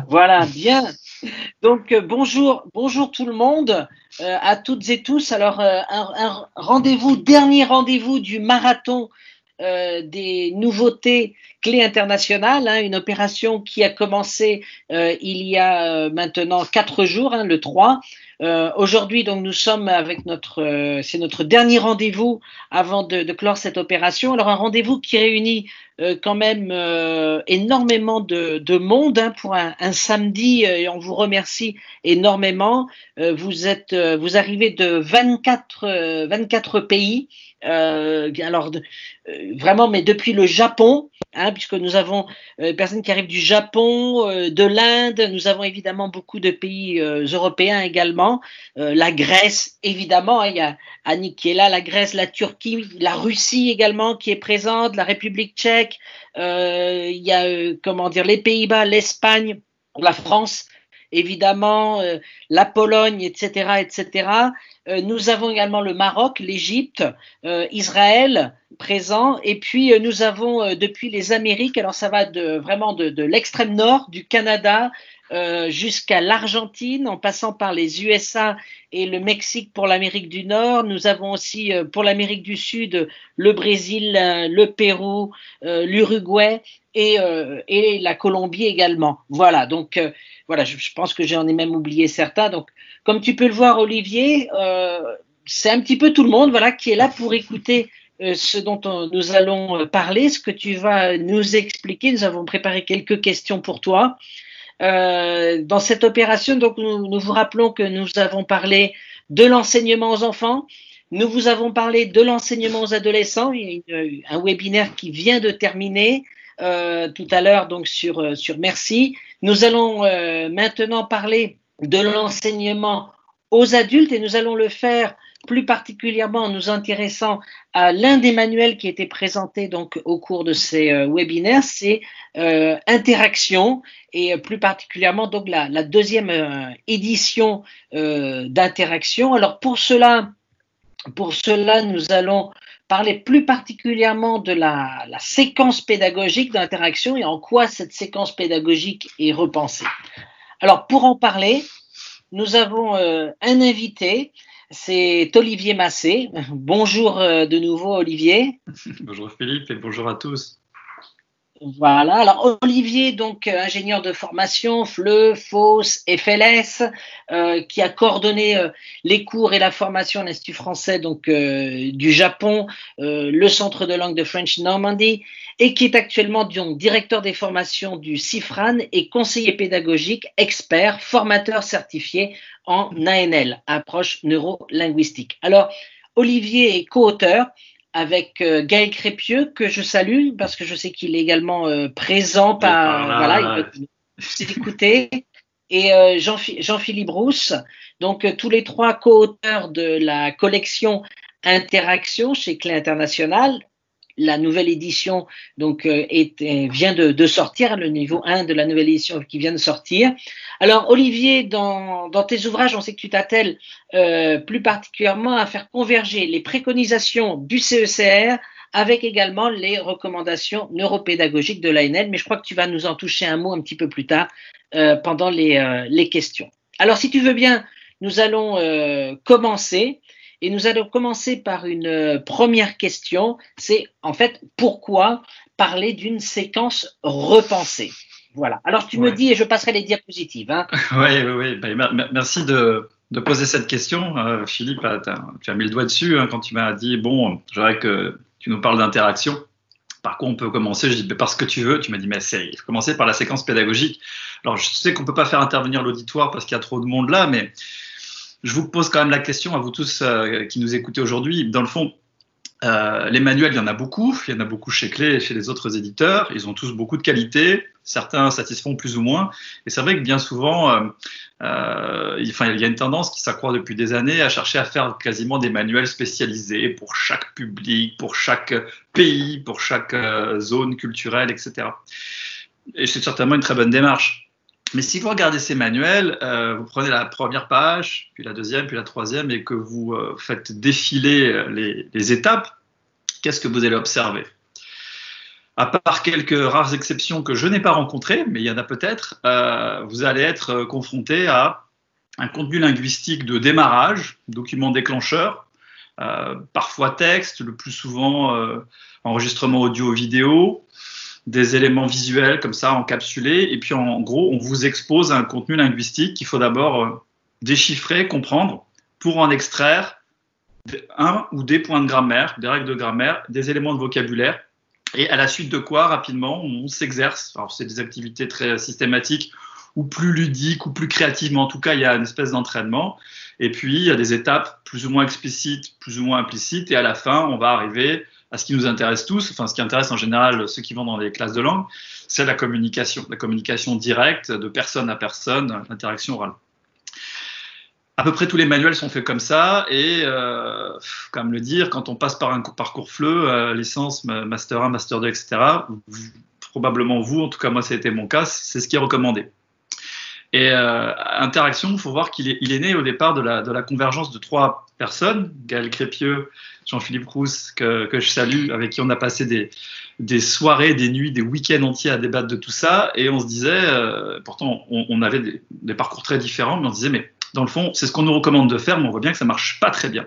Voilà, bien. Donc, bonjour tout le monde, à toutes et tous. Alors, un rendez-vous, dernier rendez-vous du marathon des nouveautés clés internationales, hein, une opération qui a commencé il y a maintenant 4 jours, hein, le 3. Aujourd'hui, donc, nous sommes avec c'est notre dernier rendez-vous avant de clore cette opération. Alors, un rendez-vous qui réunit quand même énormément de monde, hein, pour un samedi, et on vous remercie énormément. Vous arrivez de 24 pays. Alors, vraiment, mais depuis le Japon, hein, puisque nous avons des personnes qui arrivent du Japon, de l'Inde, nous avons évidemment beaucoup de pays européens également, la Grèce évidemment, hein, il y a Annick qui est là, la Grèce, la Turquie, la Russie également qui est présente, la République tchèque, il y a comment dire, les Pays-Bas, l'Espagne, la France évidemment, la Pologne, etc., etc. Nous avons également le Maroc, l'Égypte, Israël présent, et puis nous avons depuis les Amériques, alors ça va vraiment de l'extrême nord, du Canada jusqu'à l'Argentine, en passant par les USA et le Mexique pour l'Amérique du Nord. Nous avons aussi pour l'Amérique du Sud le Brésil, le Pérou, l'Uruguay et la Colombie également. Voilà, donc voilà, je pense que j'en ai même oublié certains. Donc, comme tu peux le voir, Olivier, c'est un petit peu tout le monde, voilà, qui est là pour écouter ce dont nous allons parler, ce que tu vas nous expliquer. Nous avons préparé quelques questions pour toi. Dans cette opération, donc, nous vous rappelons que nous avons parlé de l'enseignement aux enfants. Nous vous avons parlé de l'enseignement aux adolescents. Il y a un webinaire qui vient de terminer tout à l'heure, donc sur Merci. Nous allons maintenant parler de l'enseignement aux adultes et nous allons le faire plus particulièrement en nous intéressant à l'un des manuels qui a été présenté donc au cours de ces webinaires, c'est Interaction, et plus particulièrement donc la deuxième édition d'Interaction. Alors pour cela, nous allons parler plus particulièrement de la séquence pédagogique d'Interaction et en quoi cette séquence pédagogique est repensée. Alors pour en parler, nous avons un invité, c'est Olivier Massé. Bonjour de nouveau Olivier. Bonjour Philippe et bonjour à tous. Voilà, alors Olivier, donc ingénieur de formation, FLE, FOSS, FLS, qui a coordonné les cours et la formation à l'Institut français donc, du Japon, le Centre de langue de French Normandie, et qui est actuellement donc, directeur des formations du CIFRAN et conseiller pédagogique, expert, formateur certifié en ANL, approche neuro-linguistique. Alors, Olivier est co-auteur avec Gaël Crépieux, que je salue, parce que je sais qu'il est également présent, Il est par voilà, il là. peut s'écouter, et Jean-Philippe Rousse, donc tous les trois co-auteurs de la collection Interaction chez Clé International. La nouvelle édition donc vient de sortir, le niveau 1 de la nouvelle édition qui vient de sortir. Alors Olivier, dans tes ouvrages, on sait que tu t'attelles plus particulièrement à faire converger les préconisations du CECR avec également les recommandations neuropédagogiques de l'ANL, mais je crois que tu vas nous en toucher un mot un petit peu plus tard pendant les questions. Alors si tu veux bien, nous allons commencer. Et nous allons commencer par une première question, c'est en fait pourquoi parler d'une séquence repensée. Voilà. Alors tu me Ouais. dis et je passerai les diapositives. Hein. Oui. Merci de poser cette question. Philippe, tu as mis le doigt dessus quand tu m'as dit, bon, je voudrais que tu nous parles d'interaction. Par quoi on peut commencer? Je dis, par ce que tu veux. Tu m'as dit, mais il faut commencer par la séquence pédagogique. Alors, je sais qu'on ne peut pas faire intervenir l'auditoire parce qu'il y a trop de monde là, mais je vous pose quand même la question à vous tous qui nous écoutez aujourd'hui. Dans le fond, les manuels, il y en a beaucoup. Il y en a beaucoup chez Clé et chez les autres éditeurs. Ils ont tous beaucoup de qualité. Certains satisfont plus ou moins. Et c'est vrai que bien souvent, il y a une tendance qui s'accroît depuis des années à chercher à faire quasiment des manuels spécialisés pour chaque public, pour chaque pays, pour chaque zone culturelle, etc. Et c'est certainement une très bonne démarche. Mais si vous regardez ces manuels, vous prenez la première page, puis la deuxième, puis la troisième, et que vous faites défiler les étapes, qu'est-ce que vous allez observer? À part quelques rares exceptions que je n'ai pas rencontrées, mais il y en a peut-être, vous allez être confronté à un contenu linguistique de démarrage, document déclencheur, parfois texte, le plus souvent enregistrement audio-vidéo, des éléments visuels comme ça encapsulés, et puis en gros, on vous expose à un contenu linguistique qu'il faut d'abord déchiffrer, comprendre, pour en extraire un ou des points de grammaire, des règles de grammaire, des éléments de vocabulaire, et à la suite de quoi, rapidement, on s'exerce. Alors, c'est des activités très systématiques ou plus ludiques ou plus créatives, mais en tout cas, il y a une espèce d'entraînement. Et puis, il y a des étapes plus ou moins explicites, plus ou moins implicites, et à la fin, on va arriver à ce qui nous intéresse tous, enfin, ce qui intéresse en général ceux qui vont dans les classes de langue, c'est la communication directe de personne à personne, l'interaction orale. À peu près tous les manuels sont faits comme ça, et comme le dire, quand on passe par un parcours FLE, licence, master 1, master 2, etc., probablement vous, en tout cas moi ça a été mon cas, c'est ce qui est recommandé. Et interaction, il faut voir qu'il est né au départ de la convergence de 3 personnes, Gaël Crépieux, Jean-Philippe Rousse, que je salue, avec qui on a passé des soirées, des nuits, des week-ends entiers à débattre de tout ça, et on se disait, pourtant on avait des parcours très différents, mais on se disait, mais dans le fond, c'est ce qu'on nous recommande de faire, mais on voit bien que ça marche pas très bien.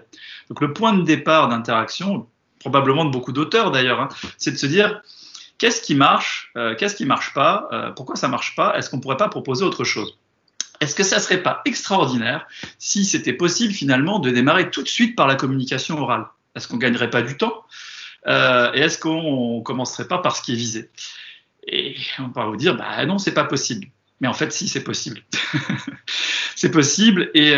Donc le point de départ d'interaction, probablement de beaucoup d'auteurs d'ailleurs, hein, c'est de se dire, qu'est-ce qui marche pas, pourquoi ça marche pas, est-ce qu'on pourrait pas proposer autre chose? Est-ce que ça serait pas extraordinaire si c'était possible finalement de démarrer tout de suite par la communication orale? Est-ce qu'on gagnerait pas du temps? Et est-ce qu'on commencerait pas par ce qui est visé? Et on va vous dire, bah non, c'est pas possible. Mais en fait, si, c'est possible. C'est possible. Et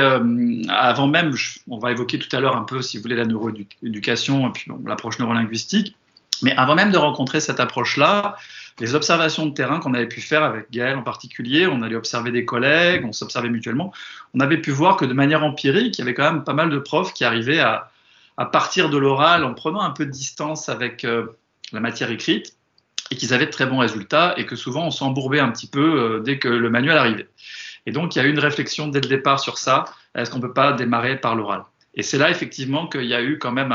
avant même, on va évoquer tout à l'heure un peu, si vous voulez, la neuroéducation et puis bon, l'approche neurolinguistique. Mais avant même de rencontrer cette approche-là, les observations de terrain qu'on avait pu faire avec Gaël en particulier, on allait observer des collègues, on s'observait mutuellement, on avait pu voir que de manière empirique, il y avait quand même pas mal de profs qui arrivaient à partir de l'oral en prenant un peu de distance avec la matière écrite et qu'ils avaient de très bons résultats et que souvent on s'embourbait un petit peu dès que le manuel arrivait. Et donc il y a eu une réflexion dès le départ sur ça, est-ce qu'on ne peut pas démarrer par l'oral? Et c'est là effectivement qu'il y a eu quand même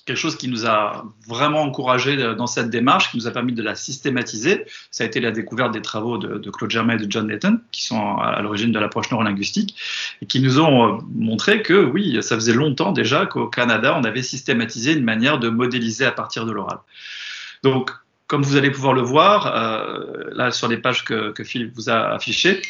quelque chose qui nous a vraiment encouragé dans cette démarche, qui nous a permis de la systématiser. Ça a été la découverte des travaux de Claude Germain et de John Layton, qui sont à l'origine de l'approche neurolinguistique, et qui nous ont montré que oui, ça faisait longtemps déjà qu'au Canada, on avait systématisé une manière de modéliser à partir de l'oral. Donc, comme vous allez pouvoir le voir, là sur les pages que Philippe vous a affichées,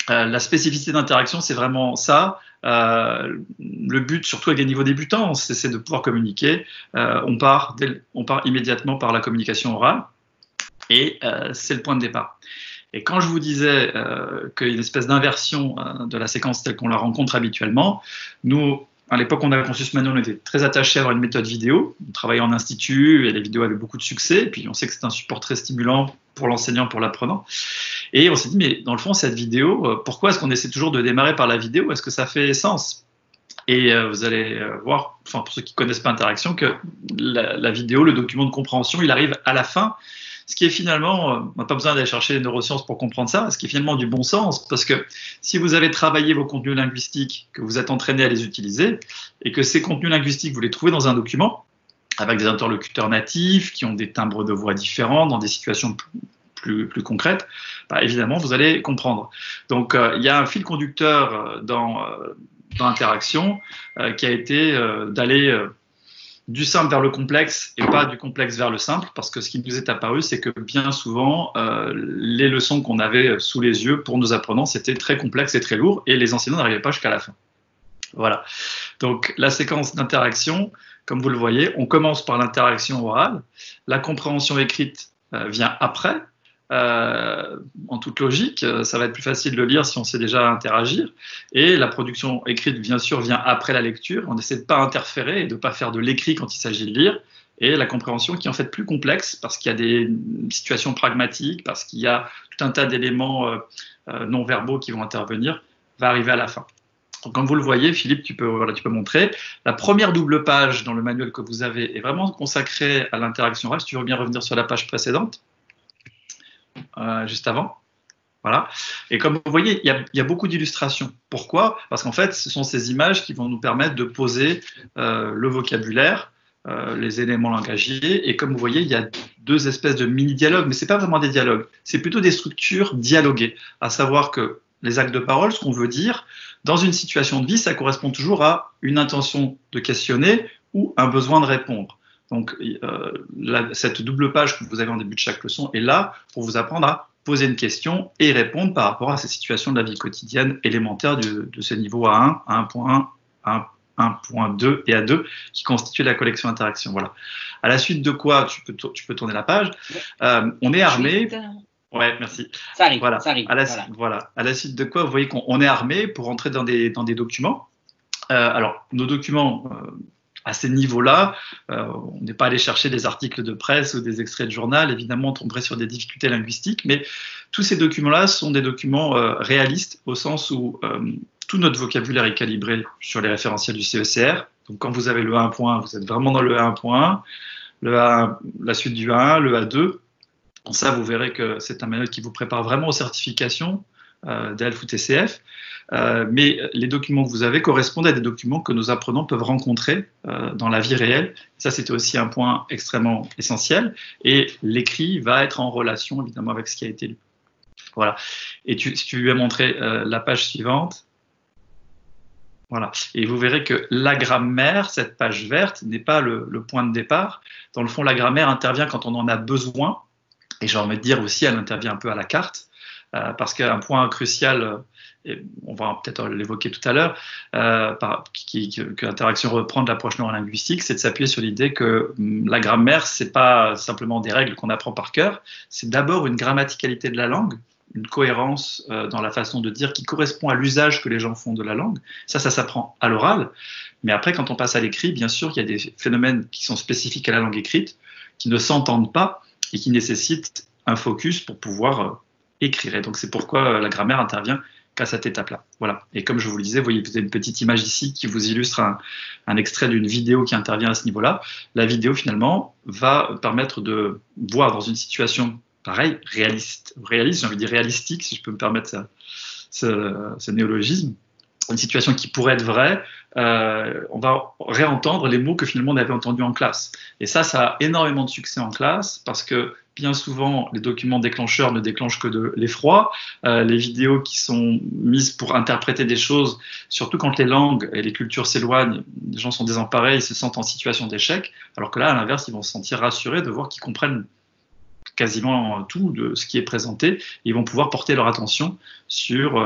la spécificité d'interaction, c'est vraiment ça. Le but, surtout avec des niveaux débutants, c'est de pouvoir communiquer. On part immédiatement par la communication orale et c'est le point de départ. Et quand je vous disais qu'il y a une espèce d'inversion de la séquence telle qu'on la rencontre habituellement, nous, à l'époque, on a conçu ce manuel, on était très attachés à avoir une méthode vidéo. On travaillait en institut et les vidéos avaient beaucoup de succès. Et puis, on sait que c'est un support très stimulant pour l'enseignant, pour l'apprenant. Et on s'est dit, mais dans le fond, cette vidéo, pourquoi est-ce qu'on essaie toujours de démarrer par la vidéo? Est-ce que ça fait sens? Et vous allez voir, enfin, pour ceux qui ne connaissent pas Interaction, que la vidéo, le document de compréhension, il arrive à la fin. Ce qui est finalement, on n'a pas besoin d'aller chercher les neurosciences pour comprendre ça, ce qui est finalement du bon sens, parce que si vous avez travaillé vos contenus linguistiques, que vous êtes entraîné à les utiliser, et que ces contenus linguistiques, vous les trouvez dans un document, avec des interlocuteurs natifs, qui ont des timbres de voix différents, dans des situations plus concrètes, bah, évidemment, vous allez comprendre. Donc, il y a un fil conducteur dans Interaction qui a été d'aller du simple vers le complexe et pas du complexe vers le simple, parce que ce qui nous est apparu, c'est que bien souvent, les leçons qu'on avait sous les yeux pour nos apprenants, c'était très complexe et très lourd, et les enseignants n'arrivaient pas jusqu'à la fin. Voilà. Donc, la séquence d'interaction, comme vous le voyez, on commence par l'interaction orale, la compréhension écrite vient après. En toute logique, ça va être plus facile de le lire si on sait déjà interagir. Et la production écrite, bien sûr, vient après la lecture. On essaie de ne pas interférer et de ne pas faire de l'écrit quand il s'agit de lire. Et la compréhension qui est en fait plus complexe parce qu'il y a des situations pragmatiques, parce qu'il y a tout un tas d'éléments non verbaux qui vont intervenir, va arriver à la fin. Donc, comme vous le voyez, Philippe, tu peux montrer. La première double page dans le manuel que vous avez est vraiment consacrée à l'interaction orale. Si tu veux bien revenir sur la page précédente. Juste avant. Voilà. Et comme vous voyez, il y a beaucoup d'illustrations. Pourquoi? Parce qu'en fait, ce sont ces images qui vont nous permettre de poser le vocabulaire, les éléments langagiers. Et comme vous voyez, il y a deux espèces de mini-dialogues, mais c'est pas vraiment des dialogues, c'est plutôt des structures dialoguées, à savoir que les actes de parole, ce qu'on veut dire, dans une situation de vie, ça correspond toujours à une intention de questionner ou un besoin de répondre. Donc, cette double page que vous avez en début de chaque leçon est là pour vous apprendre à poser une question et répondre par rapport à ces situations de la vie quotidienne élémentaire de ces niveaux A1, à 1.1, à 1.2 et A2 qui constituent la collection interaction. Voilà. À la suite de quoi, tu peux tourner la page. On est armé. Ouais, merci. Ça arrive. Voilà. Ça arrive. Voilà. À la suite de quoi, vous voyez qu'on est armé pour entrer dans des documents. Alors, nos documents, à ces niveaux-là, on n'est pas allé chercher des articles de presse ou des extraits de journal. Évidemment, on tomberait sur des difficultés linguistiques, mais tous ces documents-là sont des documents réalistes au sens où tout notre vocabulaire est calibré sur les référentiels du CECR. Donc, quand vous avez le 1.1, vous êtes vraiment dans le 1.1, la suite du 1, le A2. Bon, ça, vous verrez que c'est un manuel qui vous prépare vraiment aux certifications d'ELF ou TCF. Mais les documents que vous avez correspondent à des documents que nos apprenants peuvent rencontrer dans la vie réelle. Ça, c'était aussi un point extrêmement essentiel. Et l'écrit va être en relation, évidemment, avec ce qui a été lu. Voilà. Et si tu lui as montré la page suivante, voilà. Et vous verrez que la grammaire, cette page verte, n'est pas le point de départ. Dans le fond, la grammaire intervient quand on en a besoin. Et j'ai envie de dire aussi, elle intervient un peu à la carte. Parce qu'un point crucial, et on va peut-être l'évoquer tout à l'heure, que l'interaction reprend de l'approche neurolinguistique, c'est de s'appuyer sur l'idée que la grammaire, c'est pas simplement des règles qu'on apprend par cœur, c'est d'abord une grammaticalité de la langue, une cohérence dans la façon de dire qui correspond à l'usage que les gens font de la langue. Ça s'apprend à l'oral. Mais après, quand on passe à l'écrit, bien sûr, il y a des phénomènes qui sont spécifiques à la langue écrite, qui ne s'entendent pas et qui nécessitent un focus pour pouvoir écrire. Et donc, c'est pourquoi la grammaire intervient qu'à cette étape-là. Voilà. Et comme je vous le disais, vous voyez, vous avez une petite image ici qui vous illustre un extrait d'une vidéo qui intervient à ce niveau-là. La vidéo, finalement, va permettre de voir dans une situation pareil, réaliste, j'ai envie de dire réalistique, si je peux me permettre ce néologisme, une situation qui pourrait être vraie, on va réentendre les mots que finalement on avait entendus en classe. Et ça a énormément de succès en classe parce que bien souvent, les documents déclencheurs ne déclenchent que de l'effroi. Les vidéos qui sont mises pour interpréter des choses, surtout quand les langues et les cultures s'éloignent, les gens sont désemparés, ils se sentent en situation d'échec, alors que là, à l'inverse, ils vont se sentir rassurés de voir qu'ils comprennent quasiment tout de ce qui est présenté. Ils vont pouvoir porter leur attention sur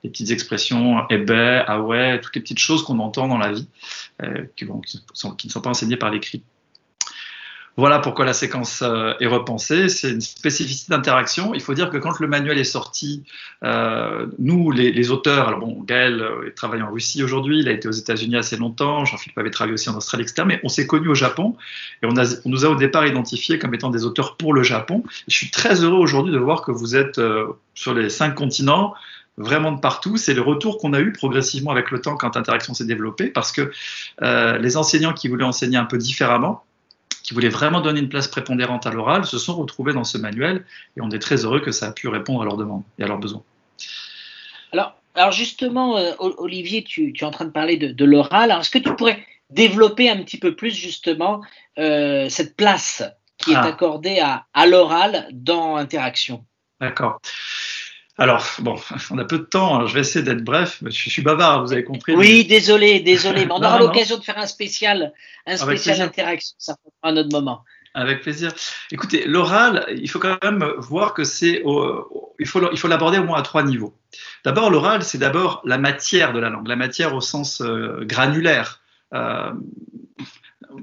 les petites expressions, eh ben, ah ouais, toutes les petites choses qu'on entend dans la vie, qui ne sont pas enseignées par l'écrit. Voilà pourquoi la séquence est repensée. C'est une spécificité d'interaction. Il faut dire que quand le manuel est sorti, nous, les auteurs, alors bon, Gaël travaille en Russie aujourd'hui, il a été aux États-Unis assez longtemps, Jean-Philippe avait travaillé aussi en Australie, etc. Mais on s'est connus au Japon et on nous a au départ identifiés comme étant des auteurs pour le Japon. Et je suis très heureux aujourd'hui de voir que vous êtes sur les 5 continents, vraiment de partout. C'est le retour qu'on a eu progressivement avec le temps quand l'interaction s'est développée, parce que les enseignants qui voulaient enseigner un peu différemment, qui voulaient vraiment donner une place prépondérante à l'oral, se sont retrouvés dans ce manuel et on est très heureux que ça a pu répondre à leurs demandes et à leurs besoins. Alors justement, Olivier, tu es en train de parler de l'oral. Alors, est-ce que tu pourrais développer un petit peu plus justement cette place qui est accordée à l'oral dans Interaction? D'accord. Alors, bon, on a peu de temps, alors je vais essayer d'être bref, je suis bavard, vous avez compris. Oui, désolé, mais on aura l'occasion de faire un spécial Interaction, ça fera un autre moment. Avec plaisir. Écoutez, l'oral, il faut quand même voir que il faut l'aborder au moins à 3 niveaux. D'abord, l'oral, c'est d'abord la matière de la langue, la matière au sens granulaire.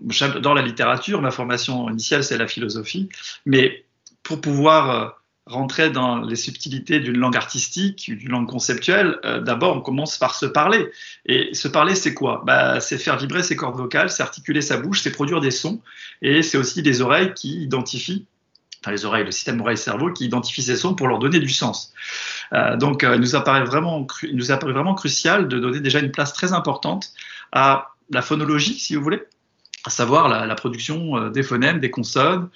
J'adore la littérature, ma formation initiale, c'est la philosophie, mais pour pouvoir rentrer dans les subtilités d'une langue artistique, d'une langue conceptuelle, d'abord on commence par se parler. Et se parler, c'est quoi ? C'est faire vibrer ses cordes vocales, c'est articuler sa bouche, c'est produire des sons, et c'est aussi les oreilles qui identifient, enfin les oreilles, le système oreille-cerveau qui identifie ces sons pour leur donner du sens. Donc il nous apparaît vraiment crucial de donner déjà une place très importante à la phonologie, si vous voulez, à savoir la production des phonèmes, des consonnes,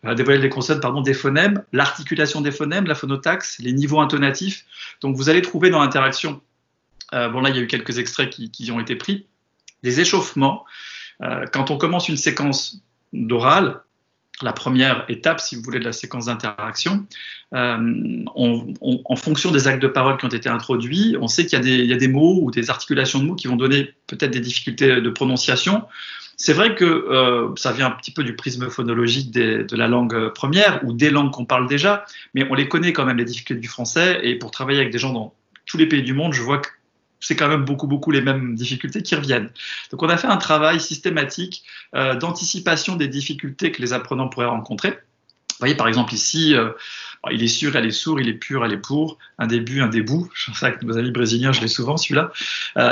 des consonnes, des phonèmes, l'articulation des phonèmes, la phonotaxe, les niveaux intonatifs. Donc vous allez trouver dans l'interaction, là il y a eu quelques extraits qui ont été pris, des échauffements. Quand on commence une séquence d'oral, la première étape, si vous voulez, de la séquence d'interaction. En fonction des actes de parole qui ont été introduits, on sait qu'il y a des mots ou des articulations de mots qui vont donner peut-être des difficultés de prononciation. C'est vrai que ça vient un petit peu du prisme phonologique de la langue première ou des langues qu'on parle déjà, mais on les connaît quand même, les difficultés du français, et pour travailler avec des gens dans tous les pays du monde, je vois que c'est quand même beaucoup les mêmes difficultés qui reviennent. Donc on a fait un travail systématique d'anticipation des difficultés que les apprenants pourraient rencontrer. Vous voyez par exemple ici, il est sûr, elle est sourd, il est pur, elle est pour, un début, un début. Je sais que nos amis brésiliens, je l'ai souvent celui-là.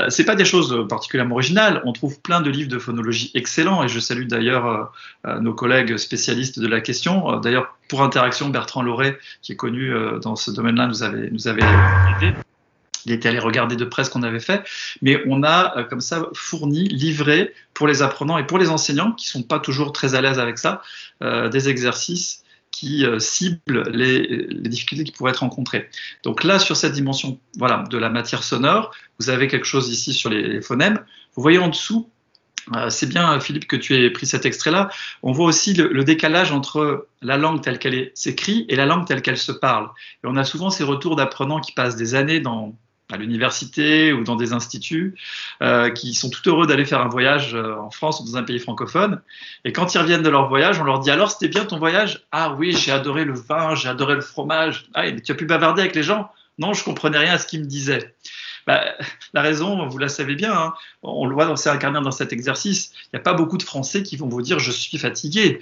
C'est pas des choses particulièrement originales. On trouve plein de livres de phonologie excellents, et je salue d'ailleurs nos collègues spécialistes de la question. D'ailleurs, pour Interaction, Bertrand Lauré, qui est connu dans ce domaine-là, nous avait aidé. Il était allé regarder de près ce qu'on avait fait, mais on a comme ça fourni, livré pour les apprenants et pour les enseignants qui sont pas toujours très à l'aise avec ça, des exercices qui ciblent les difficultés qui pourraient être rencontrées. Donc là, sur cette dimension, voilà, de la matière sonore, vous avez quelque chose ici sur les phonèmes. Vous voyez en dessous, c'est bien Philippe que tu aies pris cet extrait-là. On voit aussi le décalage entre la langue telle qu'elle s'écrit et la langue telle qu'elle se parle. Et on a souvent ces retours d'apprenants qui passent des années à l'université ou dans des instituts, qui sont tout heureux d'aller faire un voyage en France ou dans un pays francophone. Et quand ils reviennent de leur voyage, on leur dit « Alors, c'était bien ton voyage ?»« Ah oui, j'ai adoré le vin, j'ai adoré le fromage. »« Ah, mais tu as pu bavarder avec les gens ?»« Non, je comprenais rien à ce qu'ils me disaient. » La raison, vous la savez bien, hein, on le voit c'est incarné dans cet exercice. Il n'y a pas beaucoup de Français qui vont vous dire « Je suis fatigué ».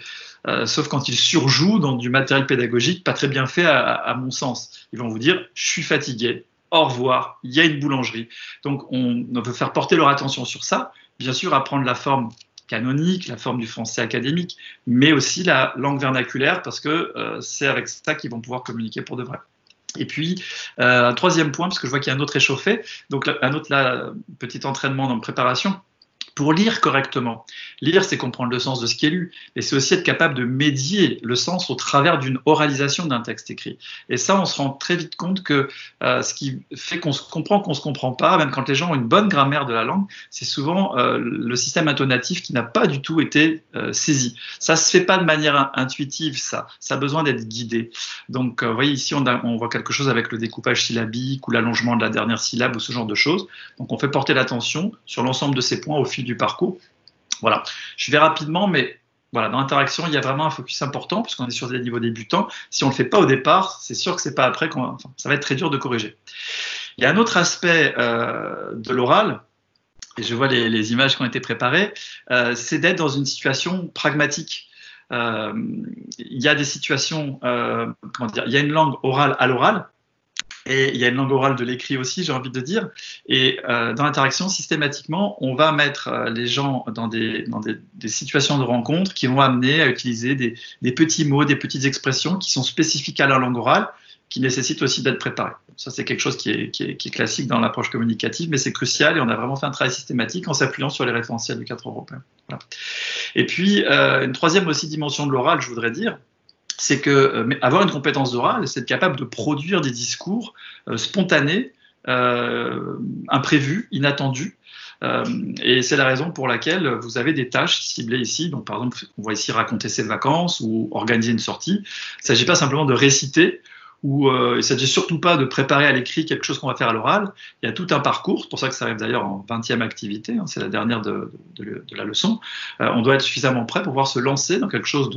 Sauf quand ils surjouent dans du matériel pédagogique pas très bien fait à mon sens. Ils vont vous dire « Je suis fatigué ». Au revoir, il y a une boulangerie. Donc, on veut faire porter leur attention sur ça, bien sûr, apprendre la forme canonique, la forme du français académique, mais aussi la langue vernaculaire, parce que c'est avec ça qu'ils vont pouvoir communiquer pour de vrai. Et puis, un troisième point, parce que je vois qu'il y a un autre échauffé, donc un autre petit entraînement dans la préparation. Pour lire correctement. Lire, c'est comprendre le sens de ce qui est lu, et c'est aussi être capable de médier le sens au travers d'une oralisation d'un texte écrit. Et ça, on se rend très vite compte que ce qui fait qu'on se comprend pas, même quand les gens ont une bonne grammaire de la langue, c'est souvent le système intonatif qui n'a pas du tout été saisi. Ça se fait pas de manière intuitive, ça a besoin d'être guidé. Donc, vous voyez, ici, on voit quelque chose avec le découpage syllabique ou l'allongement de la dernière syllabe ou ce genre de choses. Donc, on fait porter l'attention sur l'ensemble de ces points au fil du parcours. Voilà. Je vais rapidement, mais voilà, dans l'interaction, il y a vraiment un focus important puisqu'on est sur des niveaux débutants. Si on ne le fait pas au départ, c'est sûr que c'est pas après ça va être très dur de corriger. Il y a un autre aspect de l'oral, et je vois les images qui ont été préparées, c'est d'être dans une situation pragmatique. Il y a des situations, il y a une langue orale à l'oral, et il y a une langue orale de l'écrit aussi, j'ai envie de dire. Et dans l'interaction, systématiquement, on va mettre les gens dans des situations de rencontre qui vont amener à utiliser des petits mots, des petites expressions qui sont spécifiques à la langue orale, qui nécessitent aussi d'être préparés. Ça, c'est quelque chose qui est classique dans l'approche communicative, mais c'est crucial, et on a vraiment fait un travail systématique en s'appuyant sur les référentiels du cadre européen. Voilà. Et puis, une troisième aussi dimension de l'oral, je voudrais dire, c'est que avoir une compétence d'oral, c'est être capable de produire des discours spontanés, imprévus, inattendus. Et c'est la raison pour laquelle vous avez des tâches ciblées ici. Donc, par exemple, on voit ici raconter ses vacances ou organiser une sortie. Il ne s'agit pas simplement de réciter, ou il ne s'agit surtout pas de préparer à l'écrit quelque chose qu'on va faire à l'oral. Il y a tout un parcours, c'est pour ça que ça arrive d'ailleurs en 20e activité, hein, c'est la dernière de la leçon. On doit être suffisamment prêt pour pouvoir se lancer dans quelque chose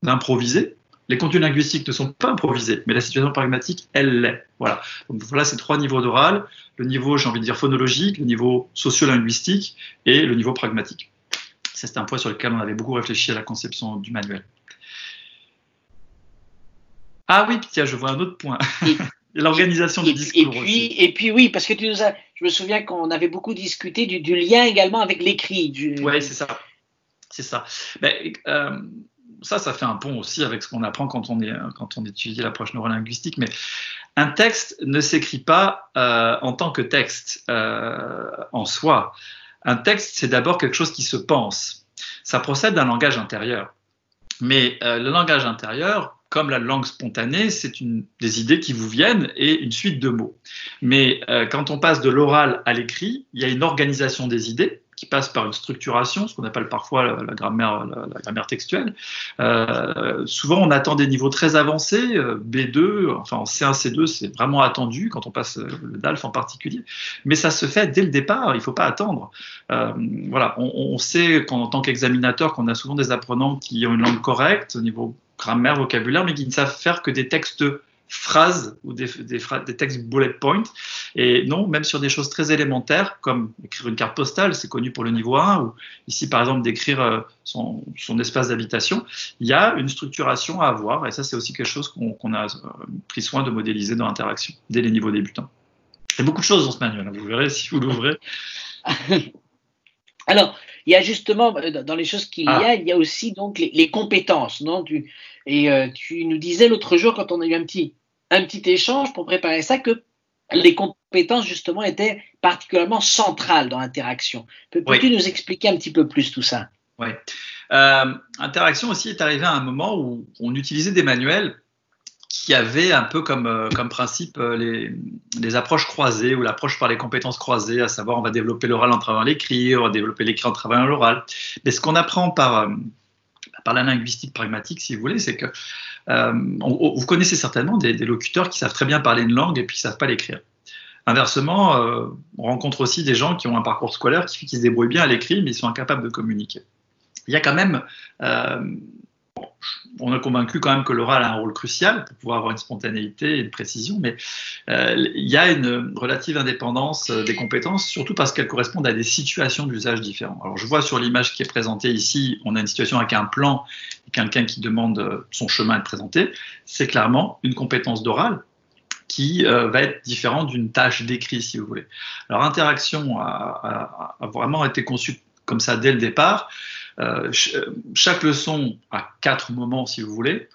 d'improvisé. Les contenus linguistiques ne sont pas improvisés, mais la situation pragmatique, elle l'est. Voilà. Donc voilà ces trois niveaux d'oral. Le niveau, j'ai envie de dire, phonologique, le niveau socio-linguistique et le niveau pragmatique. C'est un point sur lequel on avait beaucoup réfléchi à la conception du manuel. Ah oui, tiens, je vois un autre point. L'organisation du discours aussi. Et puis oui, parce que je me souviens qu'on avait beaucoup discuté du lien également avec l'écrit. Oui, c'est ça. C'est ça. Ça fait un pont aussi avec ce qu'on apprend quand on étudie l'approche neurolinguistique. Mais un texte ne s'écrit pas en tant que texte en soi. Un texte, c'est d'abord quelque chose qui se pense. Ça procède d'un langage intérieur. Mais le langage intérieur, comme la langue spontanée, c'est des idées qui vous viennent et une suite de mots. Mais quand on passe de l'oral à l'écrit, il y a une organisation des idées. qui passe par une structuration, ce qu'on appelle parfois la grammaire textuelle. Souvent, on attend des niveaux très avancés, B2, enfin en C1, C2, c'est vraiment attendu quand on passe le DALF en particulier. Mais ça se fait dès le départ, il ne faut pas attendre. Voilà, on sait qu'en tant qu'examinateur, qu'on a souvent des apprenants qui ont une langue correcte au niveau grammaire, vocabulaire, mais qui ne savent faire que des textes phrases ou des textes bullet point. Et non, même sur des choses très élémentaires, comme écrire une carte postale, c'est connu pour le niveau 1, ou ici, par exemple, d'écrire son espace d'habitation, il y a une structuration à avoir, et ça, c'est aussi quelque chose qu'on a pris soin de modéliser dans l'interaction, dès les niveaux débutants. Il y a beaucoup de choses dans ce manuel, vous verrez si vous l'ouvrez. Alors, il y a justement, dans les choses il y a aussi donc les compétences, non? Tu nous disais l'autre jour, quand on a eu un petit échange pour préparer ça, que les compétences, justement, étaient particulièrement centrales dans l'interaction. Peux-tu nous expliquer un petit peu plus tout ça? Oui. Interaction aussi est arrivé à un moment où on utilisait des manuels qui avaient un peu comme principe les approches croisées ou l'approche par les compétences croisées, à savoir on va développer l'oral en travaillant l'écrit, on va développer l'écrit en travaillant l'oral. Mais ce qu'on apprend par la linguistique pragmatique, si vous voulez, c'est que vous connaissez certainement des locuteurs qui savent très bien parler une langue et puis qui ne savent pas l'écrire. Inversement, on rencontre aussi des gens qui ont un parcours scolaire qui fait qu'ils se débrouillent bien à l'écrit, mais ils sont incapables de communiquer. Il y a quand même, on est convaincu quand même que l'oral a un rôle crucial pour pouvoir avoir une spontanéité et une précision, mais il y a une relative indépendance des compétences, surtout parce qu'elles correspondent à des situations d'usage différents. Alors je vois sur l'image qui est présentée ici, on a une situation avec un plan et quelqu'un qui demande son chemin à être présenté. C'est clairement une compétence d'oral qui va être différente d'une tâche d'écrit, si vous voulez. Alors interaction a vraiment été conçue comme ça dès le départ. Chaque leçon a 4 moments, si vous voulez.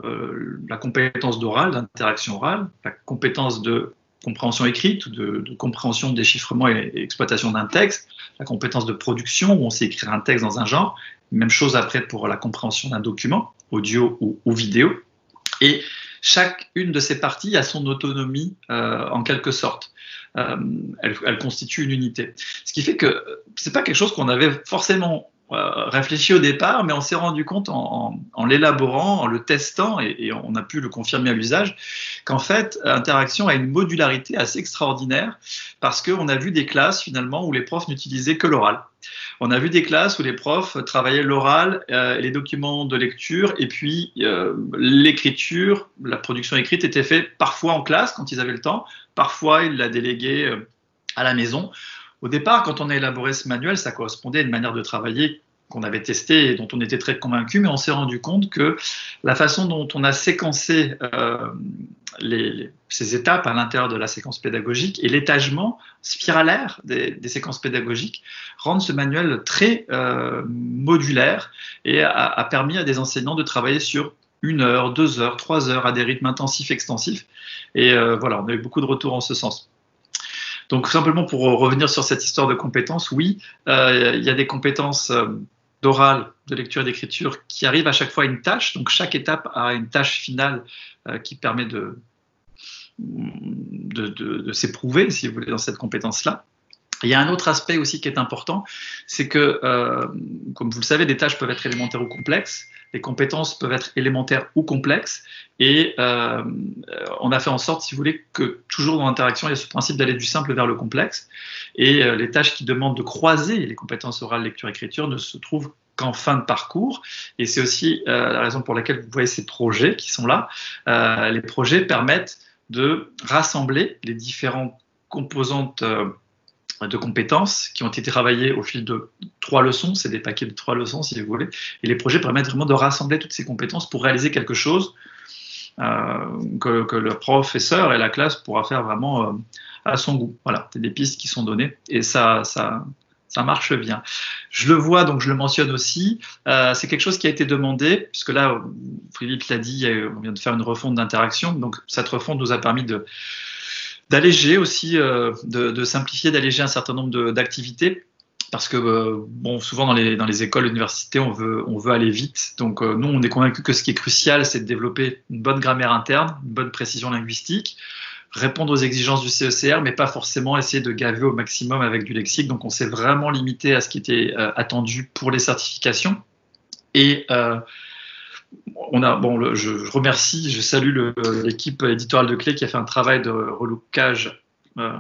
La compétence d'oral, d'interaction orale, la compétence de compréhension écrite, de compréhension, déchiffrement et exploitation d'un texte, la compétence de production, où on sait écrire un texte dans un genre, même chose après pour la compréhension d'un document, audio ou vidéo. Et chacune de ces parties a son autonomie en quelque sorte. Elle constitue une unité. Ce qui fait que c'est pas quelque chose qu'on avait forcément réfléchi au départ, mais on s'est rendu compte en l'élaborant, en le testant, et on a pu le confirmer à l'usage, qu'en fait, Interaction a une modularité assez extraordinaire, parce qu'on a vu des classes finalement où les profs n'utilisaient que l'oral. On a vu des classes où les profs travaillaient l'oral, les documents de lecture, et puis l'écriture, la production écrite était faite parfois en classe quand ils avaient le temps, parfois ils la déléguaient à la maison. Au départ, quand on a élaboré ce manuel, ça correspondait à une manière de travailler qu'on avait testée et dont on était très convaincu, mais on s'est rendu compte que la façon dont on a séquencé ces étapes à l'intérieur de la séquence pédagogique et l'étagement spiralaire des séquences pédagogiques rendent ce manuel très modulaire et a permis à des enseignants de travailler sur 1 heure, 2 heures, 3 heures à des rythmes intensifs, extensifs. Et voilà, on a eu beaucoup de retours en ce sens. Donc simplement pour revenir sur cette histoire de compétences, oui, il y a des compétences d'oral, de lecture et d'écriture qui arrivent à chaque fois à une tâche. Donc chaque étape a une tâche finale qui permet de s'éprouver, si vous voulez, dans cette compétence-là. Il y a un autre aspect aussi qui est important, c'est que, comme vous le savez, les tâches peuvent être élémentaires ou complexes, les compétences peuvent être élémentaires ou complexes, et on a fait en sorte, si vous voulez, que toujours dans l'interaction, il y a ce principe d'aller du simple vers le complexe, et les tâches qui demandent de croiser les compétences orales, lecture, écriture ne se trouvent qu'en fin de parcours, et c'est aussi la raison pour laquelle vous voyez ces projets qui sont là. Les projets permettent de rassembler les différentes composantes de compétences qui ont été travaillées au fil de 3 leçons, c'est des paquets de 3 leçons si vous voulez, et les projets permettent vraiment de rassembler toutes ces compétences pour réaliser quelque chose que le professeur et la classe pourra faire vraiment à son goût. Voilà, c'est des pistes qui sont données et ça marche bien. Je le vois, donc je le mentionne aussi, c'est quelque chose qui a été demandé, puisque là, Philippe l'a dit, on vient de faire une refonte d'interaction, donc cette refonte nous a permis d'alléger aussi, de simplifier, d'alléger un certain nombre d'activités, parce que bon, souvent dans les écoles, universités, on veut aller vite. Donc nous, on est convaincus que ce qui est crucial, c'est de développer une bonne grammaire interne, une bonne précision linguistique, répondre aux exigences du CECR, mais pas forcément essayer de gaver au maximum avec du lexique. Donc, on s'est vraiment limité à ce qui était attendu pour les certifications. Et je remercie, je salue l'équipe éditoriale de Clé qui a fait un travail de relookage.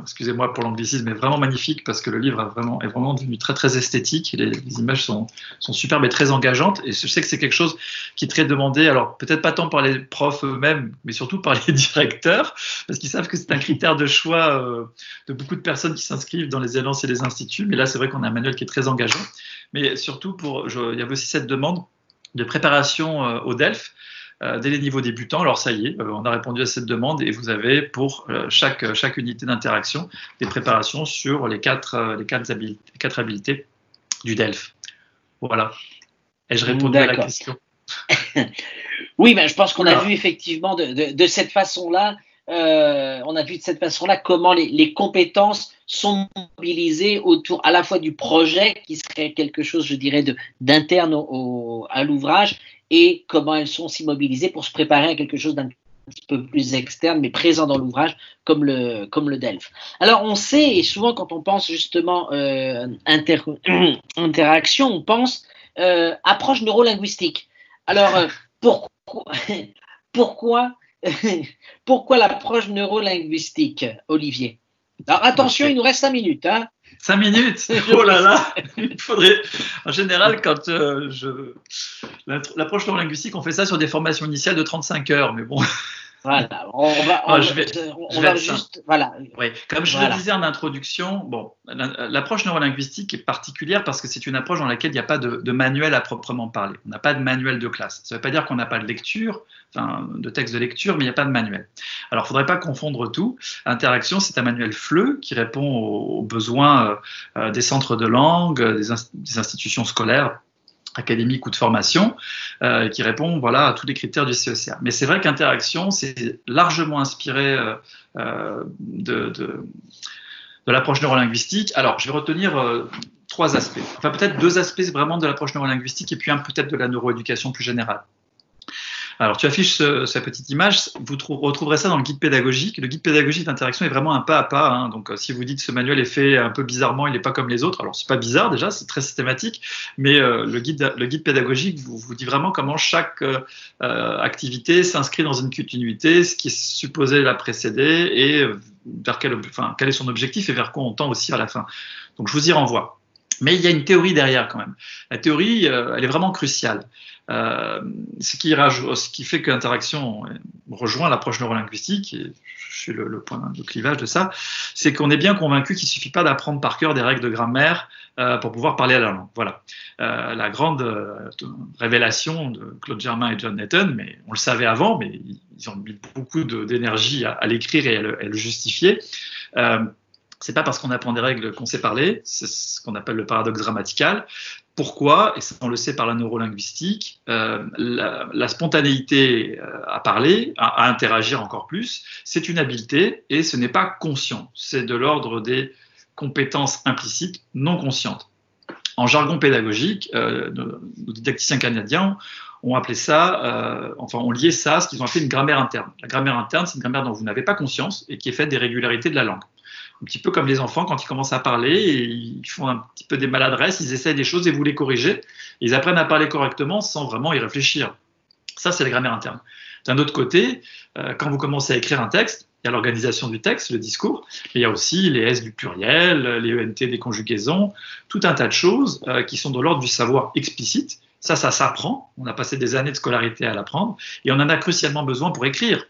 Excusez-moi pour l'anglicisme, mais vraiment magnifique parce que le livre est vraiment devenu très très esthétique. Les images sont superbes et très engageantes. Et je sais que c'est quelque chose qui est très demandé. Alors peut-être pas tant par les profs eux-mêmes, mais surtout par les directeurs, parce qu'ils savent que c'est un critère de choix de beaucoup de personnes qui s'inscrivent dans les élances et les instituts. Mais là, c'est vrai qu'on a un manuel qui est très engageant. Mais surtout, il y avait aussi cette demande de préparation au DELF. Dès les niveaux débutants. Alors ça y est, on a répondu à cette demande et vous avez pour chaque unité d'interaction des préparations sur les quatre habilités du DELF. Voilà. Ai-je répondu à la question? Oui, je pense qu'on a vu effectivement de cette façon-là, comment les compétences sont mobilisées autour à la fois du projet, qui serait quelque chose, je dirais, d'interne à l'ouvrage, et comment elles sont aussi mobilisées pour se préparer à quelque chose d'un petit peu plus externe, mais présent dans l'ouvrage, comme le DELF. Alors, on sait, et souvent quand on pense justement interaction, on pense approche neurolinguistique. Alors, pourquoi l'approche neurolinguistique, Olivier? Alors, attention, il nous reste 5 minutes. 5 minutes? Oh là là! Il faudrait. En général, quand l'approche neurolinguistique, on fait ça sur des formations initiales de 35 heures, mais bon. Voilà, Comme je le disais en introduction, l'approche neurolinguistique est particulière parce que c'est une approche dans laquelle il n'y a pas de manuel à proprement parler. On n'a pas de manuel de classe. Ça ne veut pas dire qu'on n'a pas de lecture, de texte de lecture, mais il n'y a pas de manuel. Alors, il ne faudrait pas confondre tout. Interaction, c'est un manuel FLE qui répond aux besoins des centres de langue, des institutions scolaires, académique ou de formation, qui répond à tous les critères du CECR. Mais c'est vrai qu'Interaction, c'est largement inspiré de l'approche neurolinguistique. Alors, je vais retenir 3 aspects, enfin peut-être 2 aspects vraiment de l'approche neurolinguistique et puis un peut-être de la neuroéducation plus générale. Alors, tu affiches cette petite image, vous retrouverez ça dans le guide pédagogique. Le guide pédagogique d'Interaction est vraiment un pas à pas. Donc, si vous dites que ce manuel est fait un peu bizarrement, il n'est pas comme les autres. Alors, c'est pas bizarre déjà, c'est très systématique. Mais le guide pédagogique vous dit vraiment comment chaque activité s'inscrit dans une continuité, ce qui est supposé la précéder et vers quel est son objectif et vers quoi on tend aussi à la fin. Donc, je vous y renvoie. Mais il y a une théorie derrière quand même. La théorie, elle est vraiment cruciale. Ce qui fait que l'interaction rejoint l'approche neurolinguistique, et je suis le point de clivage de ça, c'est qu'on est bien convaincu qu'il ne suffit pas d'apprendre par cœur des règles de grammaire pour pouvoir parler à la langue. Voilà. La grande révélation de Claude Germain et John Nathan, mais on le savait avant, mais ils ont mis beaucoup d'énergie à l'écrire et à le justifier. C'est pas parce qu'on apprend des règles qu'on sait parler, c'est ce qu'on appelle le paradoxe grammatical. Pourquoi? Et ça, on le sait par la neurolinguistique, la spontanéité à parler, à interagir encore plus, c'est une habileté et ce n'est pas conscient. C'est de l'ordre des compétences implicites non conscientes. En jargon pédagogique, nos didacticiens canadiens ont appelé ça, ont lié ça à ce qu'ils ont appelé une grammaire interne. La grammaire interne, c'est une grammaire dont vous n'avez pas conscience et qui est faite des régularités de la langue. Un petit peu comme les enfants, quand ils commencent à parler, et ils font un petit peu des maladresses, ils essayent des choses et vous les corrigez. Et ils apprennent à parler correctement sans vraiment y réfléchir. Ça, c'est la grammaire interne. D'un autre côté, quand vous commencez à écrire un texte, il y a l'organisation du texte, le discours, mais il y a aussi les S du pluriel, les ENT des conjugaisons, tout un tas de choses qui sont de l'ordre du savoir explicite. Ça s'apprend. On a passé des années de scolarité à l'apprendre et on en a crucialement besoin pour écrire.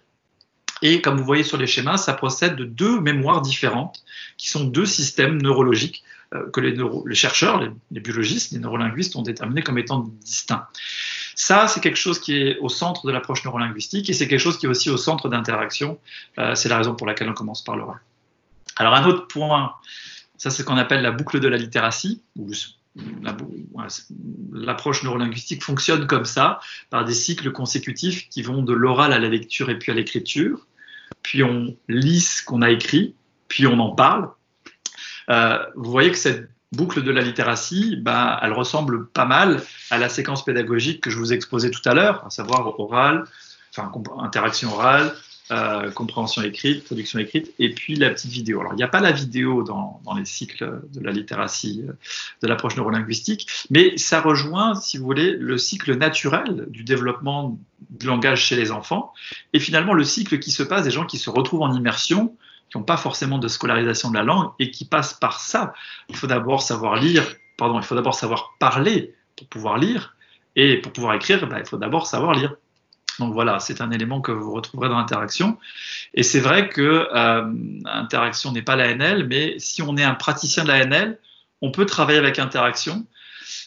Et comme vous voyez sur les schémas, ça procède de 2 mémoires différentes, qui sont 2 systèmes neurologiques que les chercheurs, les biologistes, les neurolinguistes ont déterminés comme étant distincts. Ça, c'est quelque chose qui est au centre de l'approche neurolinguistique et c'est quelque chose qui est aussi au centre d'interaction. C'est la raison pour laquelle on commence par l'oral. Alors, un autre point, ça c'est ce qu'on appelle la boucle de la littératie, l'approche neurolinguistique fonctionne comme ça, par des cycles consécutifs qui vont de l'oral à la lecture et puis à l'écriture. Puis on lit ce qu'on a écrit, puis on en parle. Vous voyez que cette boucle de la littératie, elle ressemble pas mal à la séquence pédagogique que je vous exposais tout à l'heure, à savoir interaction orale, compréhension écrite, traduction écrite, et puis la petite vidéo. Alors, il n'y a pas la vidéo dans les cycles de la littératie, de l'approche neurolinguistique, mais ça rejoint, si vous voulez, le cycle naturel du développement du langage chez les enfants, et finalement le cycle qui se passe des gens qui se retrouvent en immersion, qui n'ont pas forcément de scolarisation de la langue, et qui passent par ça. Il faut d'abord savoir parler pour pouvoir lire, et pour pouvoir écrire, il faut d'abord savoir lire. Donc voilà, c'est un élément que vous retrouverez dans l'interaction. Et c'est vrai que interaction n'est pas l'ANL, mais si on est un praticien de l'ANL, on peut travailler avec interaction.